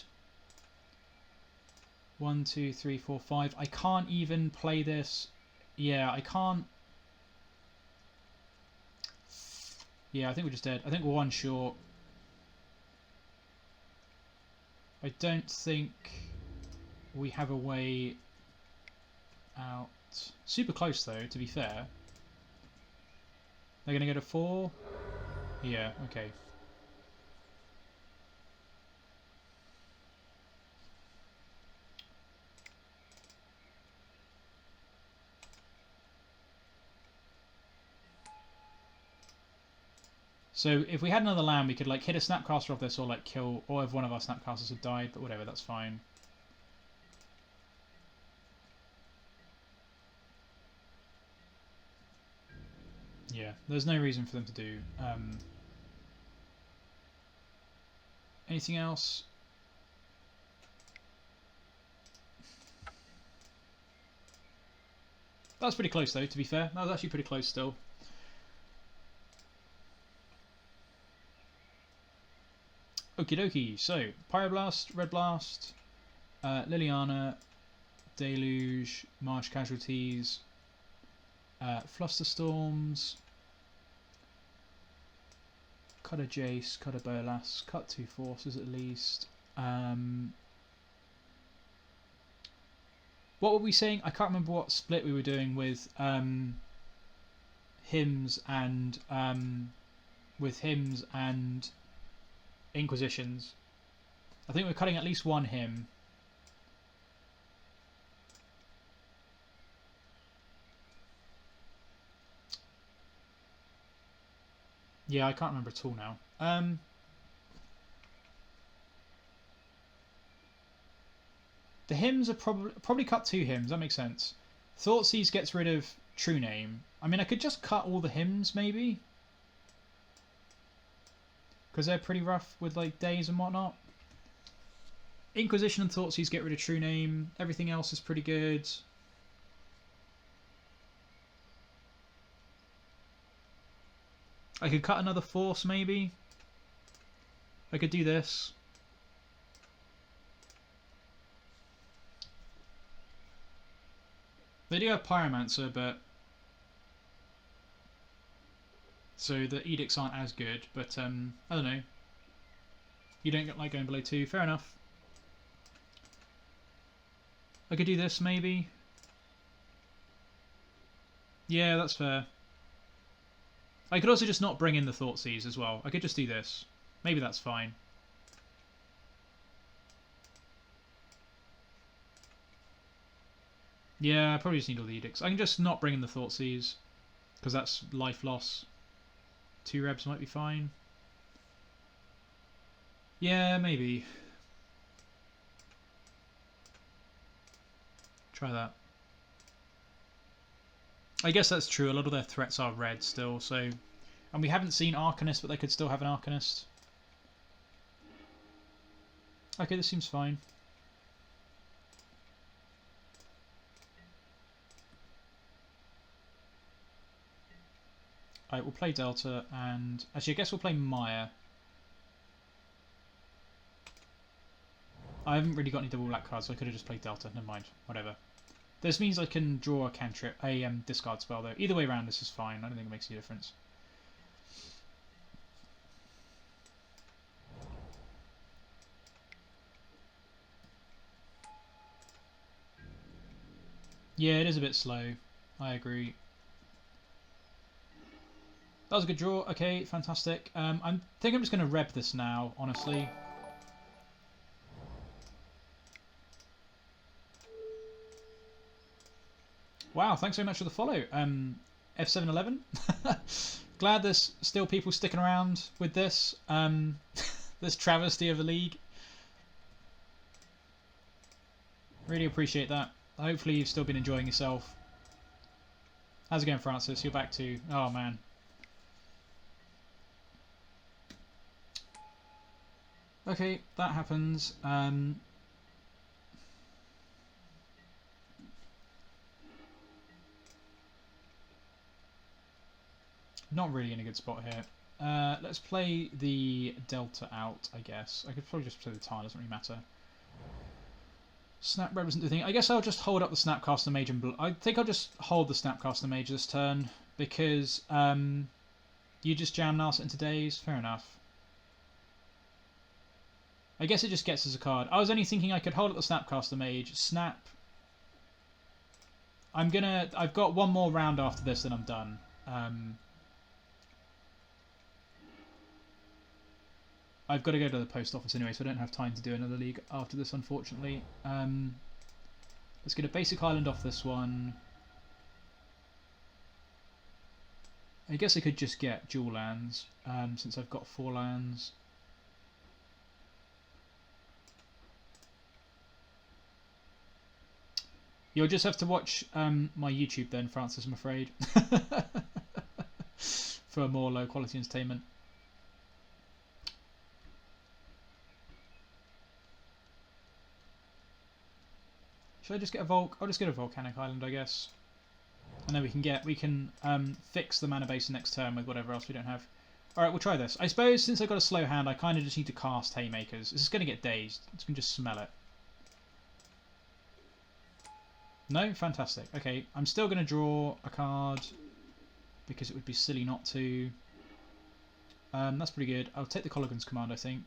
1, 2, 3, 4, 5. I can't even play this. Yeah, I can't. Yeah, I think we're just dead. I think we're one short. I don't think we have a way out. Super close though, to be fair. They're going to go to 4? Yeah, okay. So if we had another land, we could like hit a Snapcaster off this, or like kill, or if one of our Snapcasters had died, but whatever, that's fine. Yeah, there's no reason for them to do anything else. That was pretty close though, to be fair. That was actually pretty close still. Okie dokie, so Pyroblast, Red Blast, Liliana, Deluge, Marsh Casualties, Flusterstorms, cut a Jace, cut a Bolas, cut 2 forces at least. What were we saying? I can't remember what split we were doing with hymns and Inquisitions. I think we're cutting at least one hymn. Yeah, I can't remember at all now. The hymns are probably cut 2 hymns. That makes sense. Thoughtseize gets rid of True Name. I mean, I could just cut all the hymns maybe, because they're pretty rough with like days and whatnot. Inquisition and Thoughtseize get rid of True Name. Everything else is pretty good. I could cut another force maybe. I could do this. They do have Pyromancer, but so the edicts aren't as good, but I don't know. You don't like going below 2, fair enough. I could do this maybe. Yeah, that's fair. I could also just not bring in the Thoughtseize as well. I could just do this. Maybe that's fine. Yeah, I probably just need all the edicts. I can just not bring in the Thoughtseize, because that's life loss. 2 rebs might be fine. Yeah, maybe. Try that. I guess that's true. A lot of their threats are red still, so... And we haven't seen Arcanist, but they could still have an Arcanist. Okay, this seems fine. Alright, we'll play Delta, and... Actually, I guess we'll play Mire. I haven't really got any double black cards, so I could have just played Delta. Never mind. Whatever. This means I can draw a cantrip, a discard spell, though. Either way around, this is fine. I don't think it makes any difference. Yeah, it is a bit slow. I agree. That was a good draw. Okay, fantastic. I think I'm just going to reb this now, honestly. Wow, thanks very much for the follow. F711. Glad there's still people sticking around with this. This travesty of a league. Really appreciate that. Hopefully you've still been enjoying yourself. How's it going, Francis? You're back to... Oh, man. Okay, that happens. Not really in a good spot here. Let's play the Delta out, I guess. I could probably just play the Tarn, doesn't really matter. Snap Red doesn't do anything. I guess I'll just hold up the Snapcaster Mage and I think I'll just hold the Snapcaster Mage this turn because you just jam Narset into days. Fair enough. I guess it just gets us a card. I was only thinking I could hold up the Snapcaster Mage, snap. I've got one more round after this, then I'm done. I've got to go to the post office anyway, so I don't have time to do another league after this, unfortunately. Let's get a basic island off this one. I guess I could just get dual lands, since I've got 4 lands. You'll just have to watch my YouTube then, Francis, I'm afraid. For more low quality entertainment. Should I just get a Volk? I'll just get a Volcanic Island, I guess. And then we can fix the mana base next turn with whatever else we don't have. Alright, we'll try this. I suppose since I've got a slow hand, I kind of just need to cast Haymakers. This is going to get dazed. You can just smell it. No? Fantastic. Okay, I'm still going to draw a card because it would be silly not to. That's pretty good. I'll take the Kolaghan's command, I think.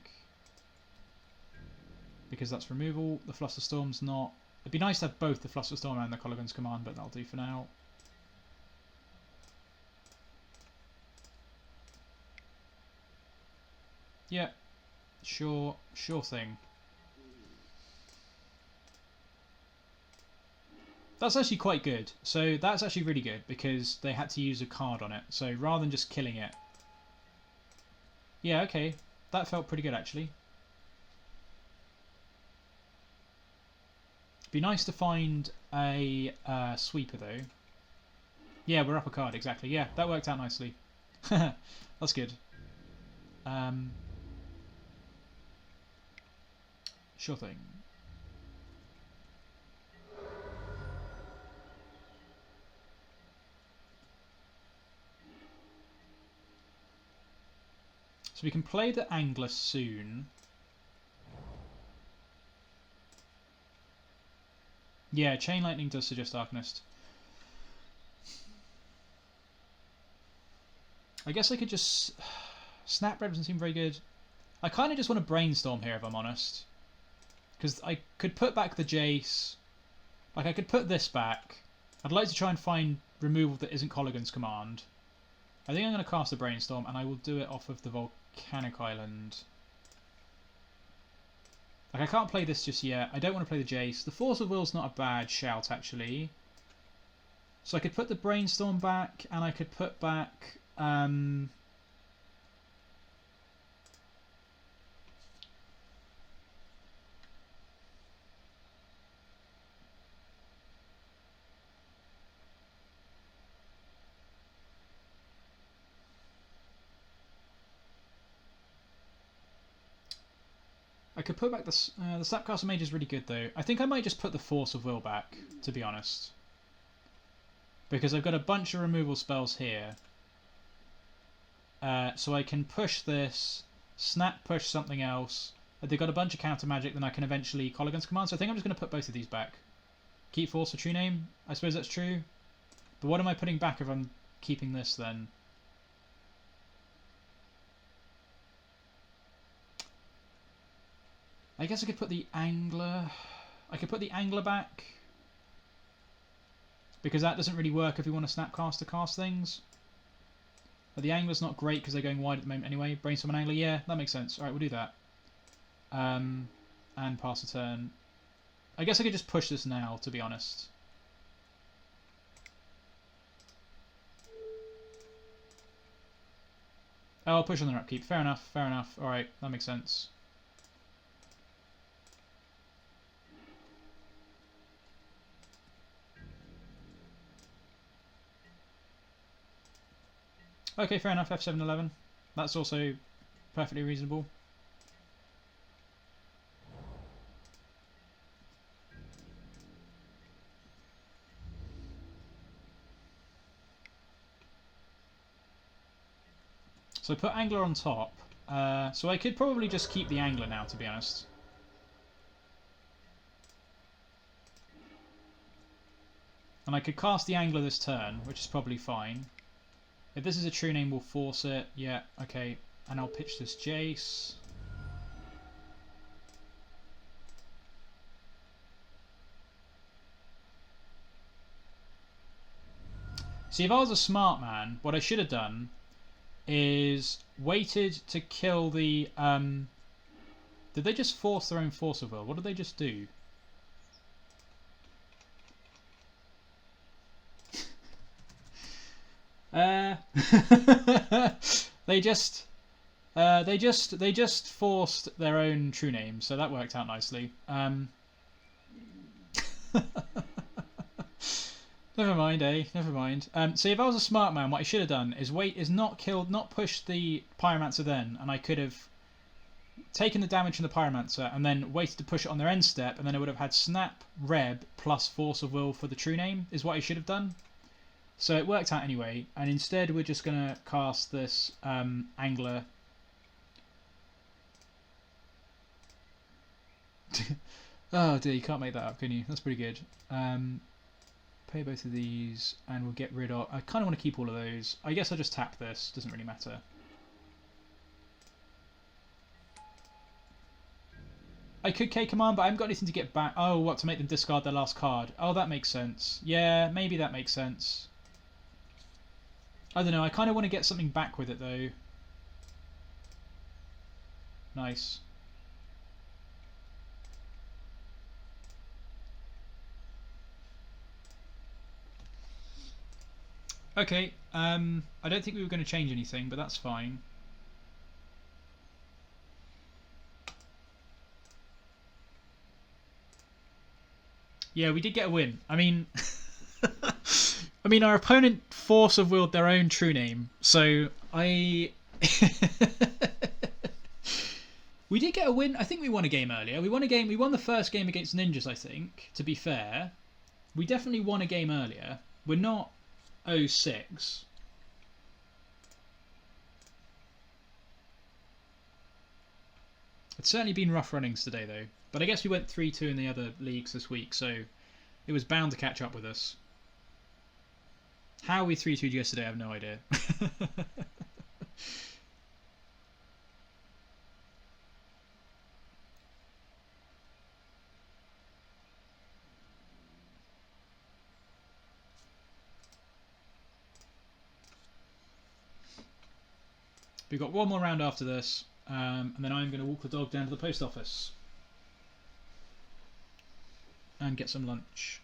Because that's removal. The Flusterstorm's not. It'd be nice to have both the Flusterstorm and the Kolaghan's command, but that'll do for now. Yeah, sure thing. That's actually quite good. So that's actually really good because they had to use a card on it. So rather than just killing it. Yeah, okay. That felt pretty good actually. Be nice to find a sweeper though. Yeah, we're up a card, exactly. Yeah, that worked out nicely. That's good. Sure thing. So we can play the Angler soon. Yeah, Chain Lightning does suggest Arcanist. I guess I could just... Snap Red doesn't seem very good. I kind of just want to Brainstorm here, if I'm honest. Because I could put back the Jace. Like, I could put this back. I'd like to try and find removal that isn't Kolaghan's command. I think I'm going to cast the Brainstorm, and I will do it off of the Volcanic Island. Like, I can't play this just yet. I don't want to play the Jace. The Force of Will's not a bad shout, actually. So I could put the Brainstorm back, and I could put back... I could put back the Snapcaster Mage is really good though. I think I might just put the Force of Will back, to be honest. Because I've got a bunch of removal spells here. So I can push this, snap push something else. They've got a bunch of counter magic, then I can eventually Kolaghan's command. So I think I'm just going to put both of these back. Keep Force for True Name. I suppose that's true. But what am I putting back if I'm keeping this then? I guess I could put the Angler... I could put the Angler back. Because that doesn't really work if we want to Snapcaster cast things. But the Angler's not great because they're going wide at the moment anyway. Brainstorm and Angler, yeah, that makes sense. Alright, we'll do that. And pass the turn. I guess I could just push this now, to be honest. Oh, I'll push on their upkeep. Fair enough, fair enough. Alright, that makes sense. Okay, fair enough, F711. That's also perfectly reasonable. So put Angler on top. So I could probably just keep the Angler now, to be honest. And I could cast the Angler this turn, which is probably fine. If this is a true name, we'll force it. Yeah, okay. And I'll pitch this Jace. See, if I was a smart man, what I should have done is waited to kill the... did they just force their own Force of Will? What did they just do? They just forced their own true name, so that worked out nicely. Never mind, eh? Never mind. So if I was a smart man, what I should have done is not push the Pyromancer then, and I could have taken the damage from the Pyromancer and then waited to push it on their end step, and then I would have had Snap, Reb, plus Force of Will for the true name, is what I should have done. So it worked out anyway, and instead we're just going to cast this Angler. Oh dear, you can't make that up, can you? That's pretty good. Pay both of these, and we'll get rid of... I kind of want to keep all of those. I guess I'll just tap this, doesn't really matter. I could K-Command, but I haven't got anything to get back. Oh, what, to make them discard their last card? Oh, that makes sense. Yeah, maybe that makes sense. I don't know, I kind of want to get something back with it, though. Nice. Okay, I don't think we were going to change anything, but that's fine. Yeah, we did get a win. I mean, our opponent Force of Willed their own true name, so we did get a win. I think we won a game earlier. We won a game. We won the first game against Ninjas, I think, to be fair. We definitely won a game earlier. We're not 0-6. It's certainly been rough runnings today, though. But I guess we went 3-2 in the other leagues this week, so it was bound to catch up with us. How we 3-2'd yesterday, I have no idea. We've got one more round after this, and then I'm going to walk the dog down to the post office and get some lunch.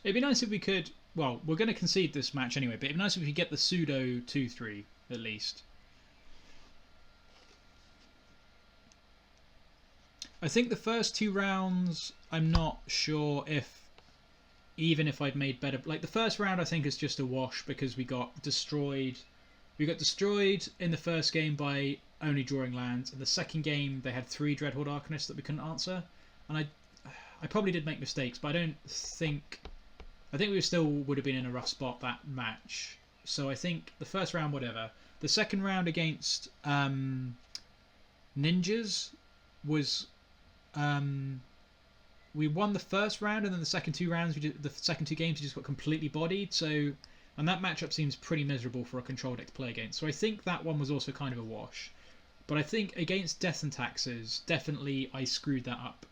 It'd be nice if we could... Well, we're going to concede this match anyway, but it'd be nice if we could get the pseudo 2-3 at least. I think the first two rounds, I'm not sure if... Even if I'd made better... Like, the first round I think is just a wash because we got destroyed. We got destroyed in the first game by only drawing lands. In the second game, they had 3 Dredhorde Arcanists that we couldn't answer. And I probably did make mistakes, but I don't think... I think we still would have been in a rough spot that match. So I think the first round, whatever. The second round against Ninjas was... we won the first round, and then the second two rounds, the second two games, we just got completely bodied. So, and that matchup seems pretty miserable for a control deck to play against. So I think that one was also kind of a wash. But I think against Death and Taxes, definitely I screwed that up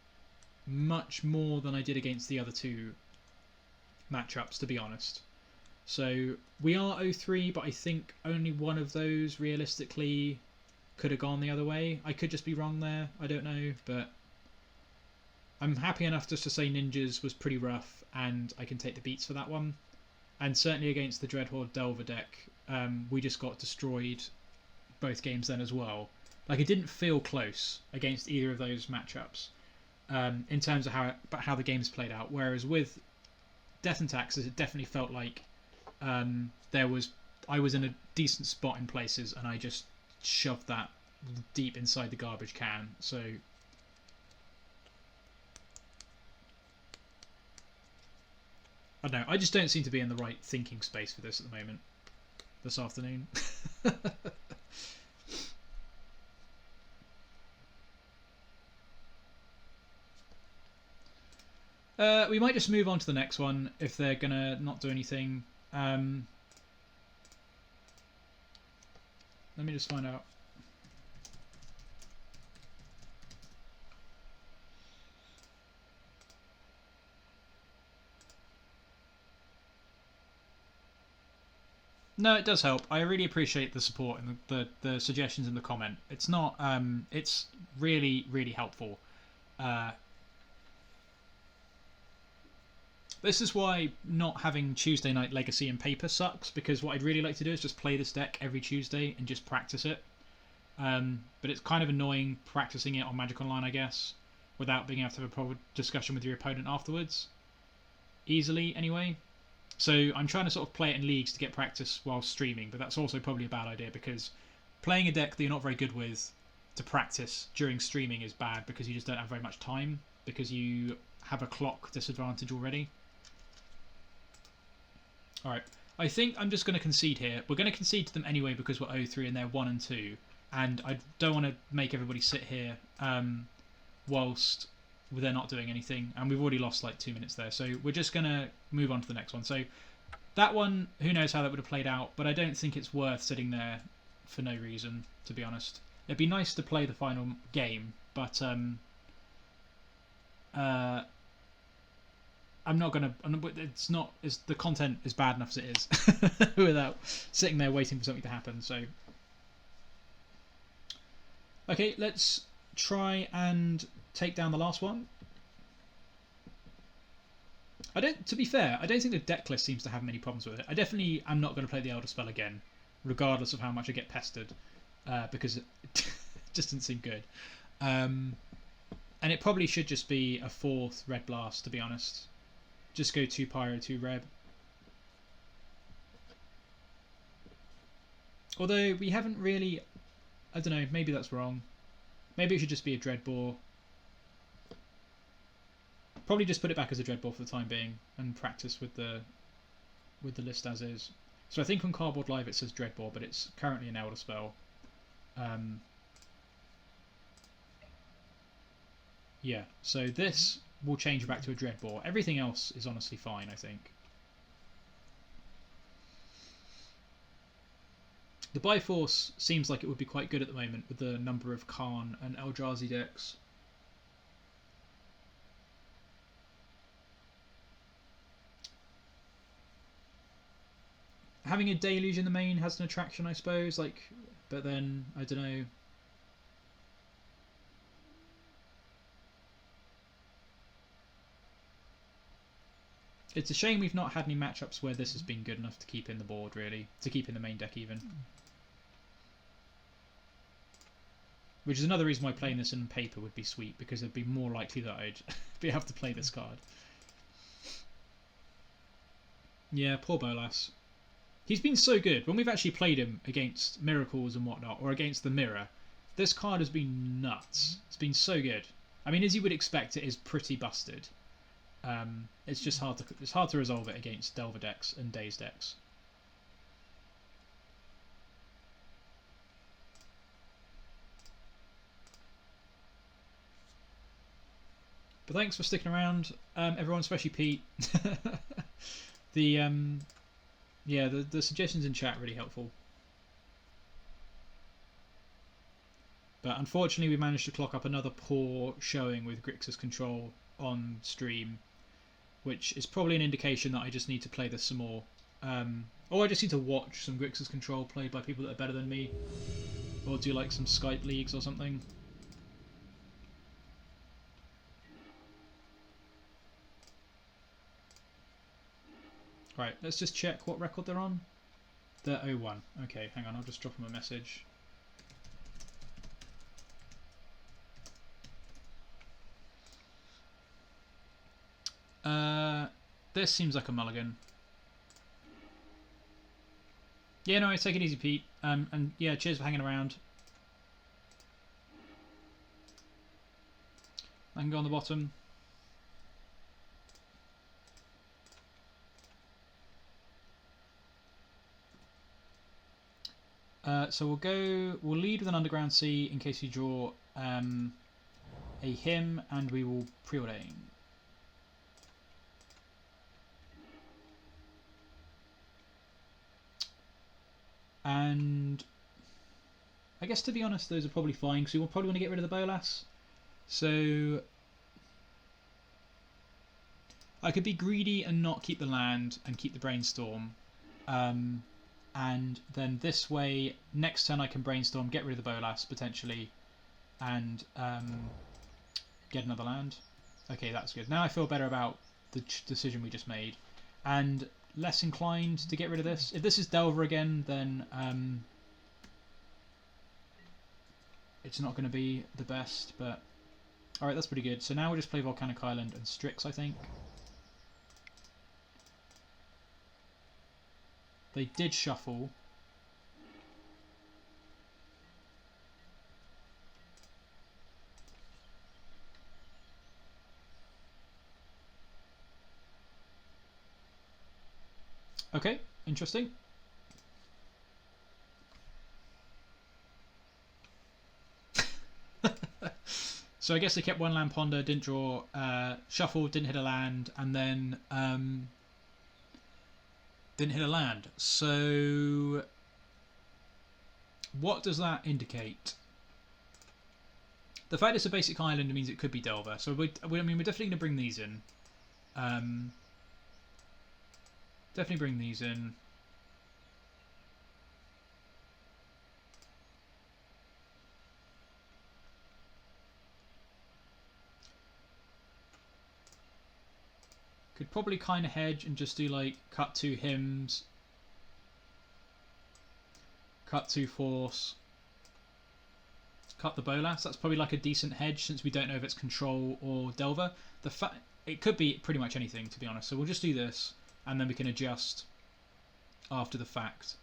much more than I did against the other two. matchups, to be honest. So we are 0-3, but I think only one of those realistically could have gone the other way. I could just be wrong there. I don't know, but I'm happy enough just to say Ninjas was pretty rough, and I can take the beats for that one. And certainly against the Dredhorde Delver deck, we just got destroyed both games then as well. Like, it didn't feel close against either of those matchups in terms of how the games played out. Whereas with Death and Taxes, it definitely felt like I was in a decent spot in places, and I just shoved that deep inside the garbage can. So I don't know. I just don't seem to be in the right thinking space for this at the moment. This afternoon. We might just move on to the next one if they're gonna not do anything. Let me just find out. No, it does help. I really appreciate the support and the suggestions in the comment. It's not. It's really, really helpful. This is why not having Tuesday Night Legacy in paper sucks, because what I'd really like to do is just play this deck every Tuesday and just practice it. But it's kind of annoying practicing it on Magic Online, I guess, without being able to have a proper discussion with your opponent afterwards. Easily, anyway. So I'm trying to sort of play it in leagues to get practice while streaming, but that's also probably a bad idea, because playing a deck that you're not very good with to practice during streaming is bad, because you just don't have very much time, because you have a clock disadvantage already. Alright, I think I'm just going to concede here. We're going to concede to them anyway because we're 0-3 and they're 1-2, and I don't want to make everybody sit here whilst they're not doing anything, and we've already lost like 2 minutes there, so we're just going to move on to the next one. So that one, who knows how that would have played out, but I don't think it's worth sitting there for no reason, to be honest. It'd be nice to play the final game, but I'm not gonna. It's not. The content is bad enough as it is without sitting there waiting for something to happen. So, okay, let's try and take down the last one. To be fair, I don't think the deck list seems to have many problems with it. I definitely am not going to play the Elderspell again, regardless of how much I get pestered, because it just didn't seem good. And it probably should just be a 4th Red Blast, to be honest. Just go 2 Pyro, 2 Reb. Although we haven't really... I don't know, maybe that's wrong. Maybe it should just be a Dreadbore. Probably just put it back as a Dreadbore for the time being and practice with the list as is. So I think on Cardboard Live it says Dreadbore, but it's currently an Elderspell. Yeah, so this will change back to a Dreadbore. Everything else is honestly fine, I think. The Bifrost seems like it would be quite good at the moment with the number of Karn and Eldrazi decks. Having a Deluge in the main has an attraction, I suppose, but then, I don't know. It's a shame we've not had any matchups where this has been good enough to keep in the board, really. To keep in the main deck, even. Which is another reason why playing this in paper would be sweet, because it'd be more likely that I'd be able to play this card. Yeah, poor Bolas. He's been so good. When we've actually played him against Miracles and whatnot, or against the Mirror, this card has been nuts. It's been so good. I mean, as you would expect, it is pretty busted. It's just hard to resolve it against Delver decks and Daze decks. But thanks for sticking around, everyone, especially Pete. The suggestions in chat are really helpful. But unfortunately, we managed to clock up another poor showing with Grixis control on stream, which is probably an indication that I just need to play this some more. Or I just need to watch some Grixis Control played by people that are better than me. Or do like some Skype leagues or something. Right, let's just check what record they're on. They're 01. Okay, hang on, I'll just drop them a message. This seems like a mulligan. Yeah, no, take it easy, Pete. And yeah, cheers for hanging around. I can go on the bottom. So we'll lead with an Underground Sea in case we draw a hymn, and we will Preordain. And I guess, to be honest, those are probably fine because we will probably want to get rid of the Bolas. So I could be greedy and not keep the land and keep the Brainstorm. And then this way, next turn I can Brainstorm, get rid of the Bolas potentially, and get another land. Okay, that's good. Now I feel better about the decision we just made, and less inclined to get rid of this. If this is Delver again, then it's not going to be the best, but alright, that's pretty good. So now we'll just play Volcanic Island and Strix, I think. They did shuffle. Okay, interesting. So I guess they kept one land ponder, didn't draw, shuffled, didn't hit a land, and then didn't hit a land. So what does that indicate? The fact it's a basic island means it could be Delver. So I mean, we're definitely going to bring these in. Definitely bring these in. Could probably kind of hedge and just do like cut 2 hymns, cut 2 force, cut the Bolas. That's probably like a decent hedge since we don't know if it's control or Delver. It could be pretty much anything, to be honest. So we'll just do this, and then we can adjust after the fact.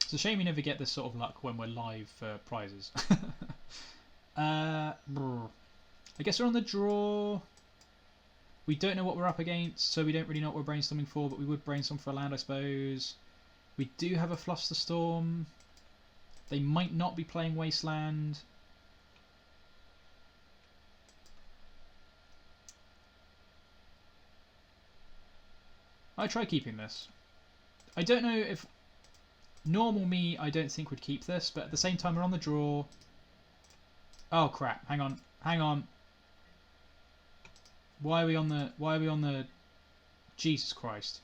It's a shame we never get this sort of luck when we're live for prizes. I guess we're on the draw. We don't know what we're up against, so we don't really know what we're brainstorming for, but we would brainstorm for a land, I suppose. We do have a Flusterstorm. They might not be playing Wasteland. I try keeping this. I don't know if... Normal me, I don't think would keep this, but at the same time we're on the draw. Oh crap, hang on, hang on. Why are we on the... Jesus Christ.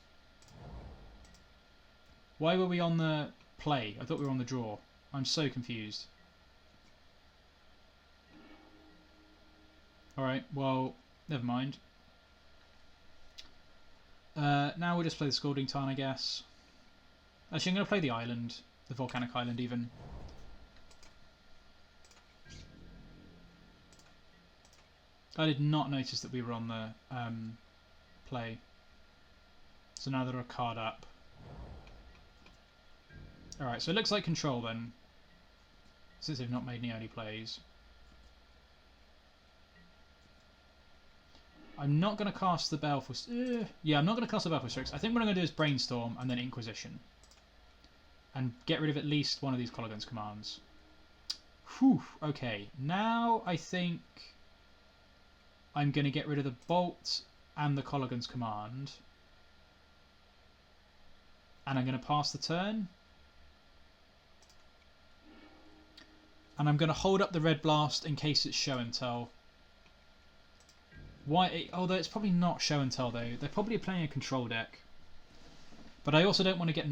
Why were we on the play? I thought we were on the draw. I'm so confused. Alright, well, never mind. Now we'll just play the Scalding Tarn, I guess. Actually, I'm going to play the island, the Volcanic Island even. I did not notice that we were on the play. So now they're a card up. Alright, so it looks like control then, since they've not made any early plays. I'm not going to cast the Baleful... yeah, I'm not going to cast the Baleful Strix. I think what I'm going to do is Brainstorm and then Inquisition. And get rid of at least one of these Kolaghan's commands. Whew, okay. Now I think I'm going to get rid of the Bolt and the Kolaghan's command. And I'm going to pass the turn. And I'm going to hold up the Red Blast in case it's Show and Tell. Why? Although it's probably not Show and Tell though. They're probably playing a control deck. But I also don't want to get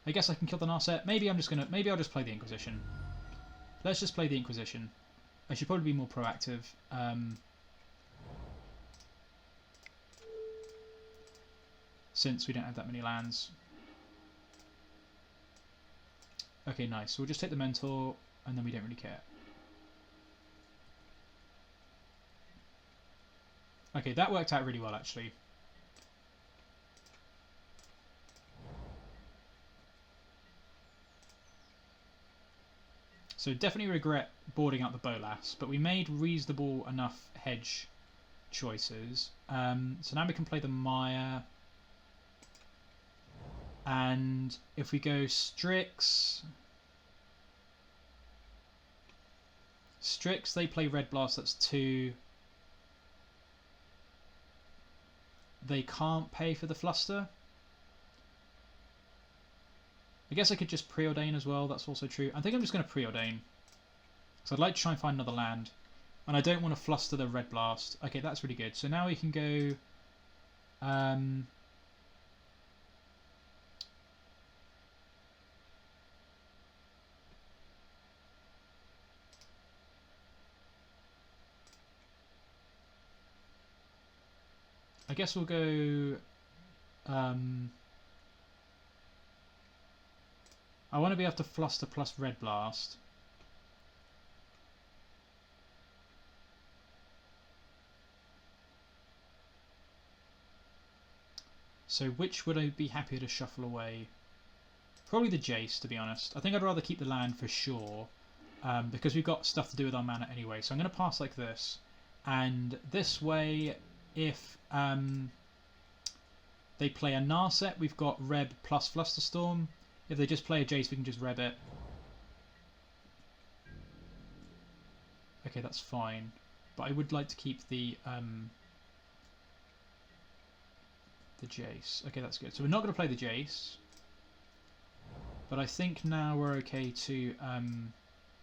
I guess I can kill the Narset. Maybe I'll just play the Inquisition. Let's just play the Inquisition. I should probably be more proactive. Since we don't have that many lands. Okay, nice. So we'll just take the Mentor, and then we don't really care. Okay, that worked out really well, actually. So definitely regret boarding out the Bolas, but we made reasonable enough hedge choices. So now we can play the Mire. And if we go Strix, they play Red Blast, that's 2. They can't pay for the Fluster. I guess I could just Preordain as well, that's also true. I think I'm just going to Preordain. Because I'd like to try and find another land. And I don't want to Fluster the Red Blast. Okay, that's really good. So now we can go... I guess we'll go... I want to be able to Fluster plus Red Blast. So which would I be happier to shuffle away? Probably the Jace, to be honest. I think I'd rather keep the land for sure. Because we've got stuff to do with our mana anyway. So I'm going to pass like this. And this way, if they play a Narset, we've got Reb plus Flusterstorm. If they just play a Jace, we can just Reb it. Okay, that's fine. But I would like to keep the Jace. Okay, that's good. So we're not going to play the Jace. But I think now we're okay to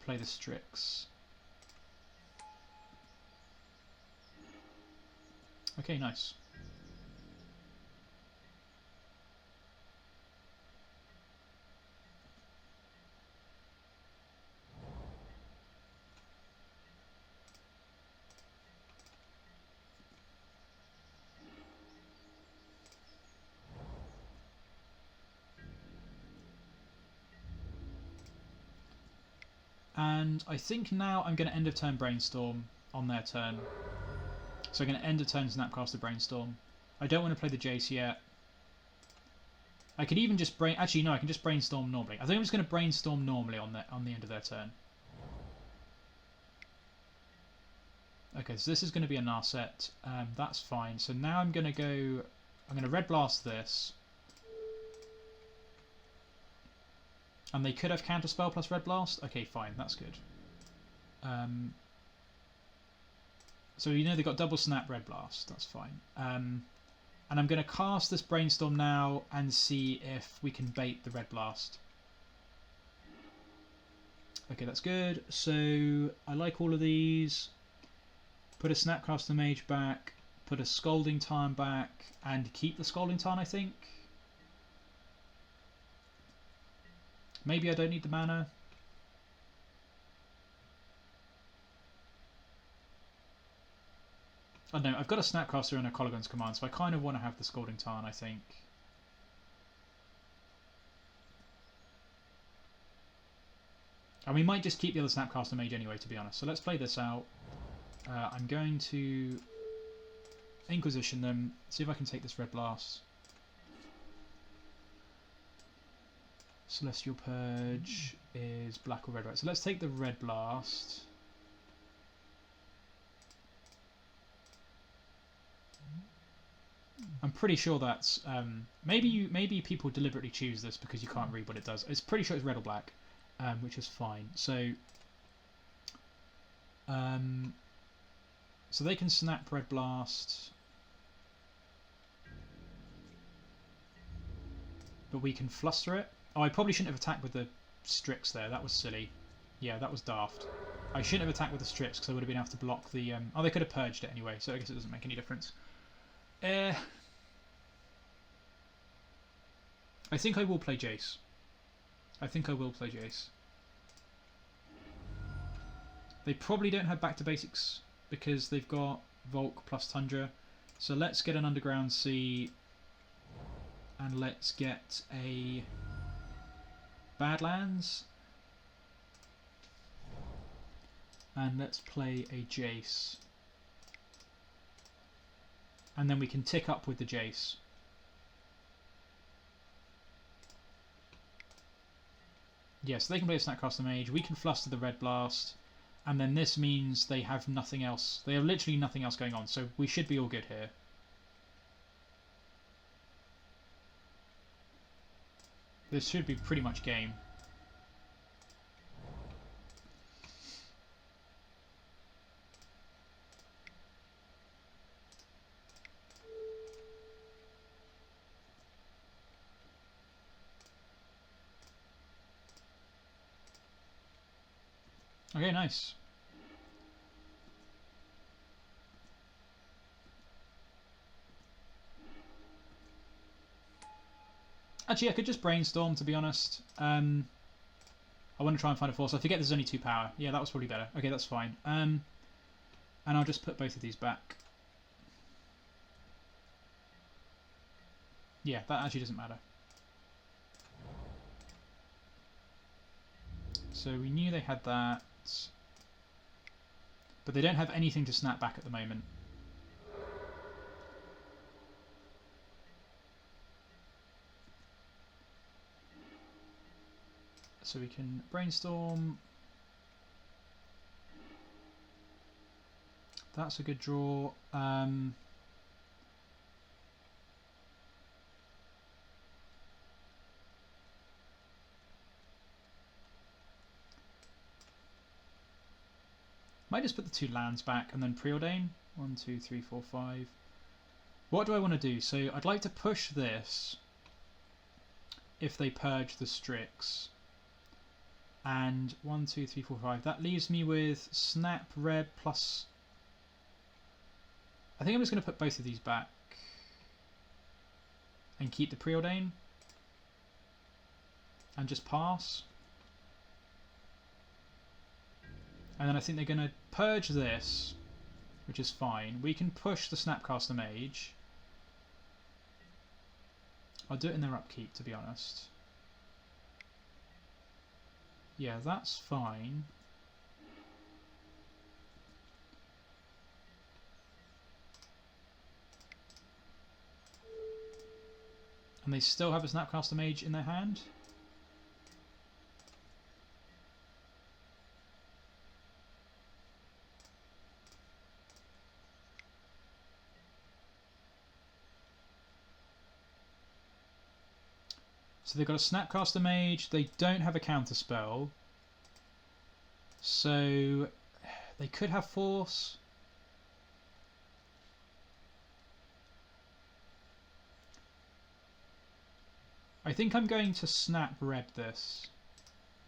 play the Strix. Okay, nice. And I think now I'm going to end of turn Brainstorm on their turn. So I'm going to end of turn Snapcaster Brainstorm. I don't want to play the Jace yet. I could even just actually no, I can just Brainstorm normally. I think I'm just going to Brainstorm normally on the end of their turn. Okay, so this is going to be a Narset. That's fine. So now I'm going to Red Blast this. And they could have Counterspell plus Red Blast. Okay, fine, that's good. So you know they've got double snap Red Blast. That's fine. And I'm going to cast this Brainstorm now and see if we can bait the Red Blast. Okay, that's good. So I like all of these. Put a Snapcaster Mage back. Put a Scalding Tarn back. And keep the Scalding Tarn, I think. Maybe I don't need the mana. I don't know, I've got a Snapcaster and a Kolaghan's Command, so I kind of want to have the Scalding Tarn, I think. And we might just keep the other Snapcaster Mage anyway, to be honest. So let's play this out. I'm going to Inquisition them, see if I can take this Red Blast. Celestial Purge is black or red, right? So let's take the Red Blast. I'm pretty sure that's maybe people deliberately choose this because you can't read what it does. It's pretty sure it's red or black, which is fine. So so they can snap Red Blast, but we can Fluster it. Oh, I probably shouldn't have attacked with the Strix there. That was silly. Yeah, that was daft. I shouldn't have attacked with the Strix because I would have been able to block the... Oh, they could have purged it anyway, so I guess it doesn't make any difference. I think I will play Jace. I think I will play Jace. They probably don't have back to basics because they've got Volk plus Tundra. So let's get an Underground Sea and let's get a Badlands. And let's play a Jace. And then we can tick up with the Jace. Yeah, so they can play a Snapcaster Mage. We can fluster the Red Blast. And then this means they have nothing else. They have literally nothing else going on. So we should be all good here. This should be pretty much game. Okay, nice. Actually, I could just Brainstorm, to be honest. I want to try and find a force. I forget there's only 2 power. Yeah, that was probably better. Okay, that's fine. And I'll just put both of these back. Yeah, that actually doesn't matter. So we knew they had that. But they don't have anything to snap back at the moment. So we can Brainstorm. That's a good draw. Might just put the 2 lands back and then Preordain. 1, 2, 3, 4, 5. What do I want to do? So I'd like to push this if they purge the Strix. And 1, 2, 3, 4, 5. That leaves me with Snap Red plus... I think I'm just going to put both of these back. And keep the Preordain. And just pass. And then I think they're going to purge this, which is fine. We can push the Snapcaster Mage. I'll do it in their upkeep, to be honest. Yeah, that's fine. And they still have a Snapcaster Mage in their hand. So they've got a Snapcaster Mage, they don't have a counterspell. So they could have Force. I think I'm going to Snap Red this.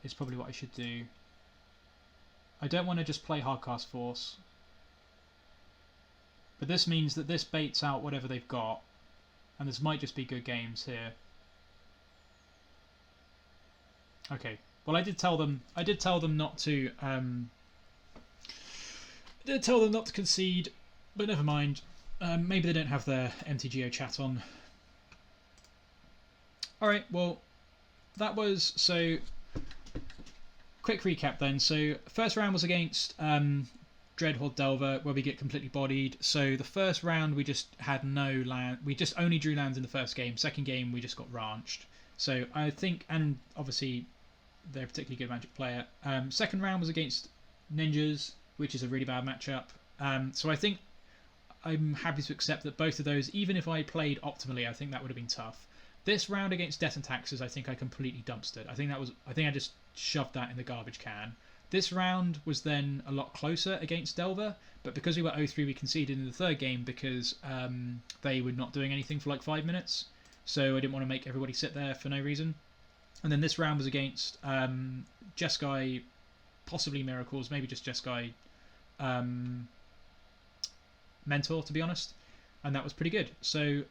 Is probably what I should do. I don't want to just play Hardcast Force. But this means that this baits out whatever they've got. And this might just be good games here. Okay. Well, I did tell them not to. I did tell them not to concede, but never mind. Maybe they don't have their MTGO chat on. All right. Well, that was so. Quick recap then. So first round was against Dredhorde Delver, where we get completely bodied. So the first round we just had no land. We just only drew lands in the first game. Second game we just got ranched. So I think, and obviously they're a particularly good Magic player. Second round was against Ninjas, which is a really bad matchup. So I think I'm happy to accept that both of those, even if I played optimally, I think that would have been tough. This round against Death and Taxes, I think I completely dumpstered. I think I just shoved that in the garbage can. This round was then a lot closer against Delver, but because we were 0-3, we conceded in the third game because they were not doing anything for like 5 minutes. So I didn't want to make everybody sit there for no reason. And then this round was against Jeskai possibly Miracles, maybe just Jeskai Mentor, to be honest. And that was pretty good. So,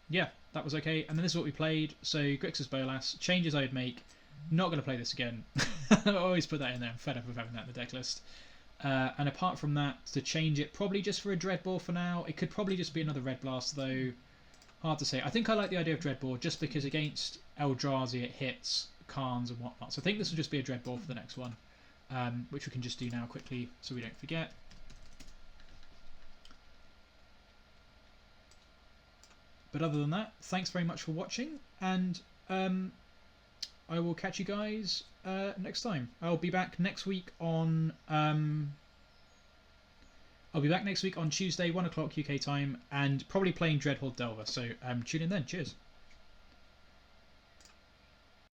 yeah, that was okay. And then this is what we played. So, Grixis Bolas, changes I would make. Not going to play this again. I always put that in there. I'm fed up of having that in the deck list. And apart from that, to change it, probably just for a Dreadbore for now. It could probably just be another Red Blast, though. Hard to say. I think I like the idea of Dreadbore just because against Eldrazi it hits Khans and whatnot. So I think this will just be a Dreadbore for the next one, which we can just do now quickly so we don't forget. But other than that, thanks very much for watching, and I will catch you guys next time. I'll be back next week on Tuesday, 1 o'clock UK time, and probably playing Dredhorde Delver. So tune in then. Cheers.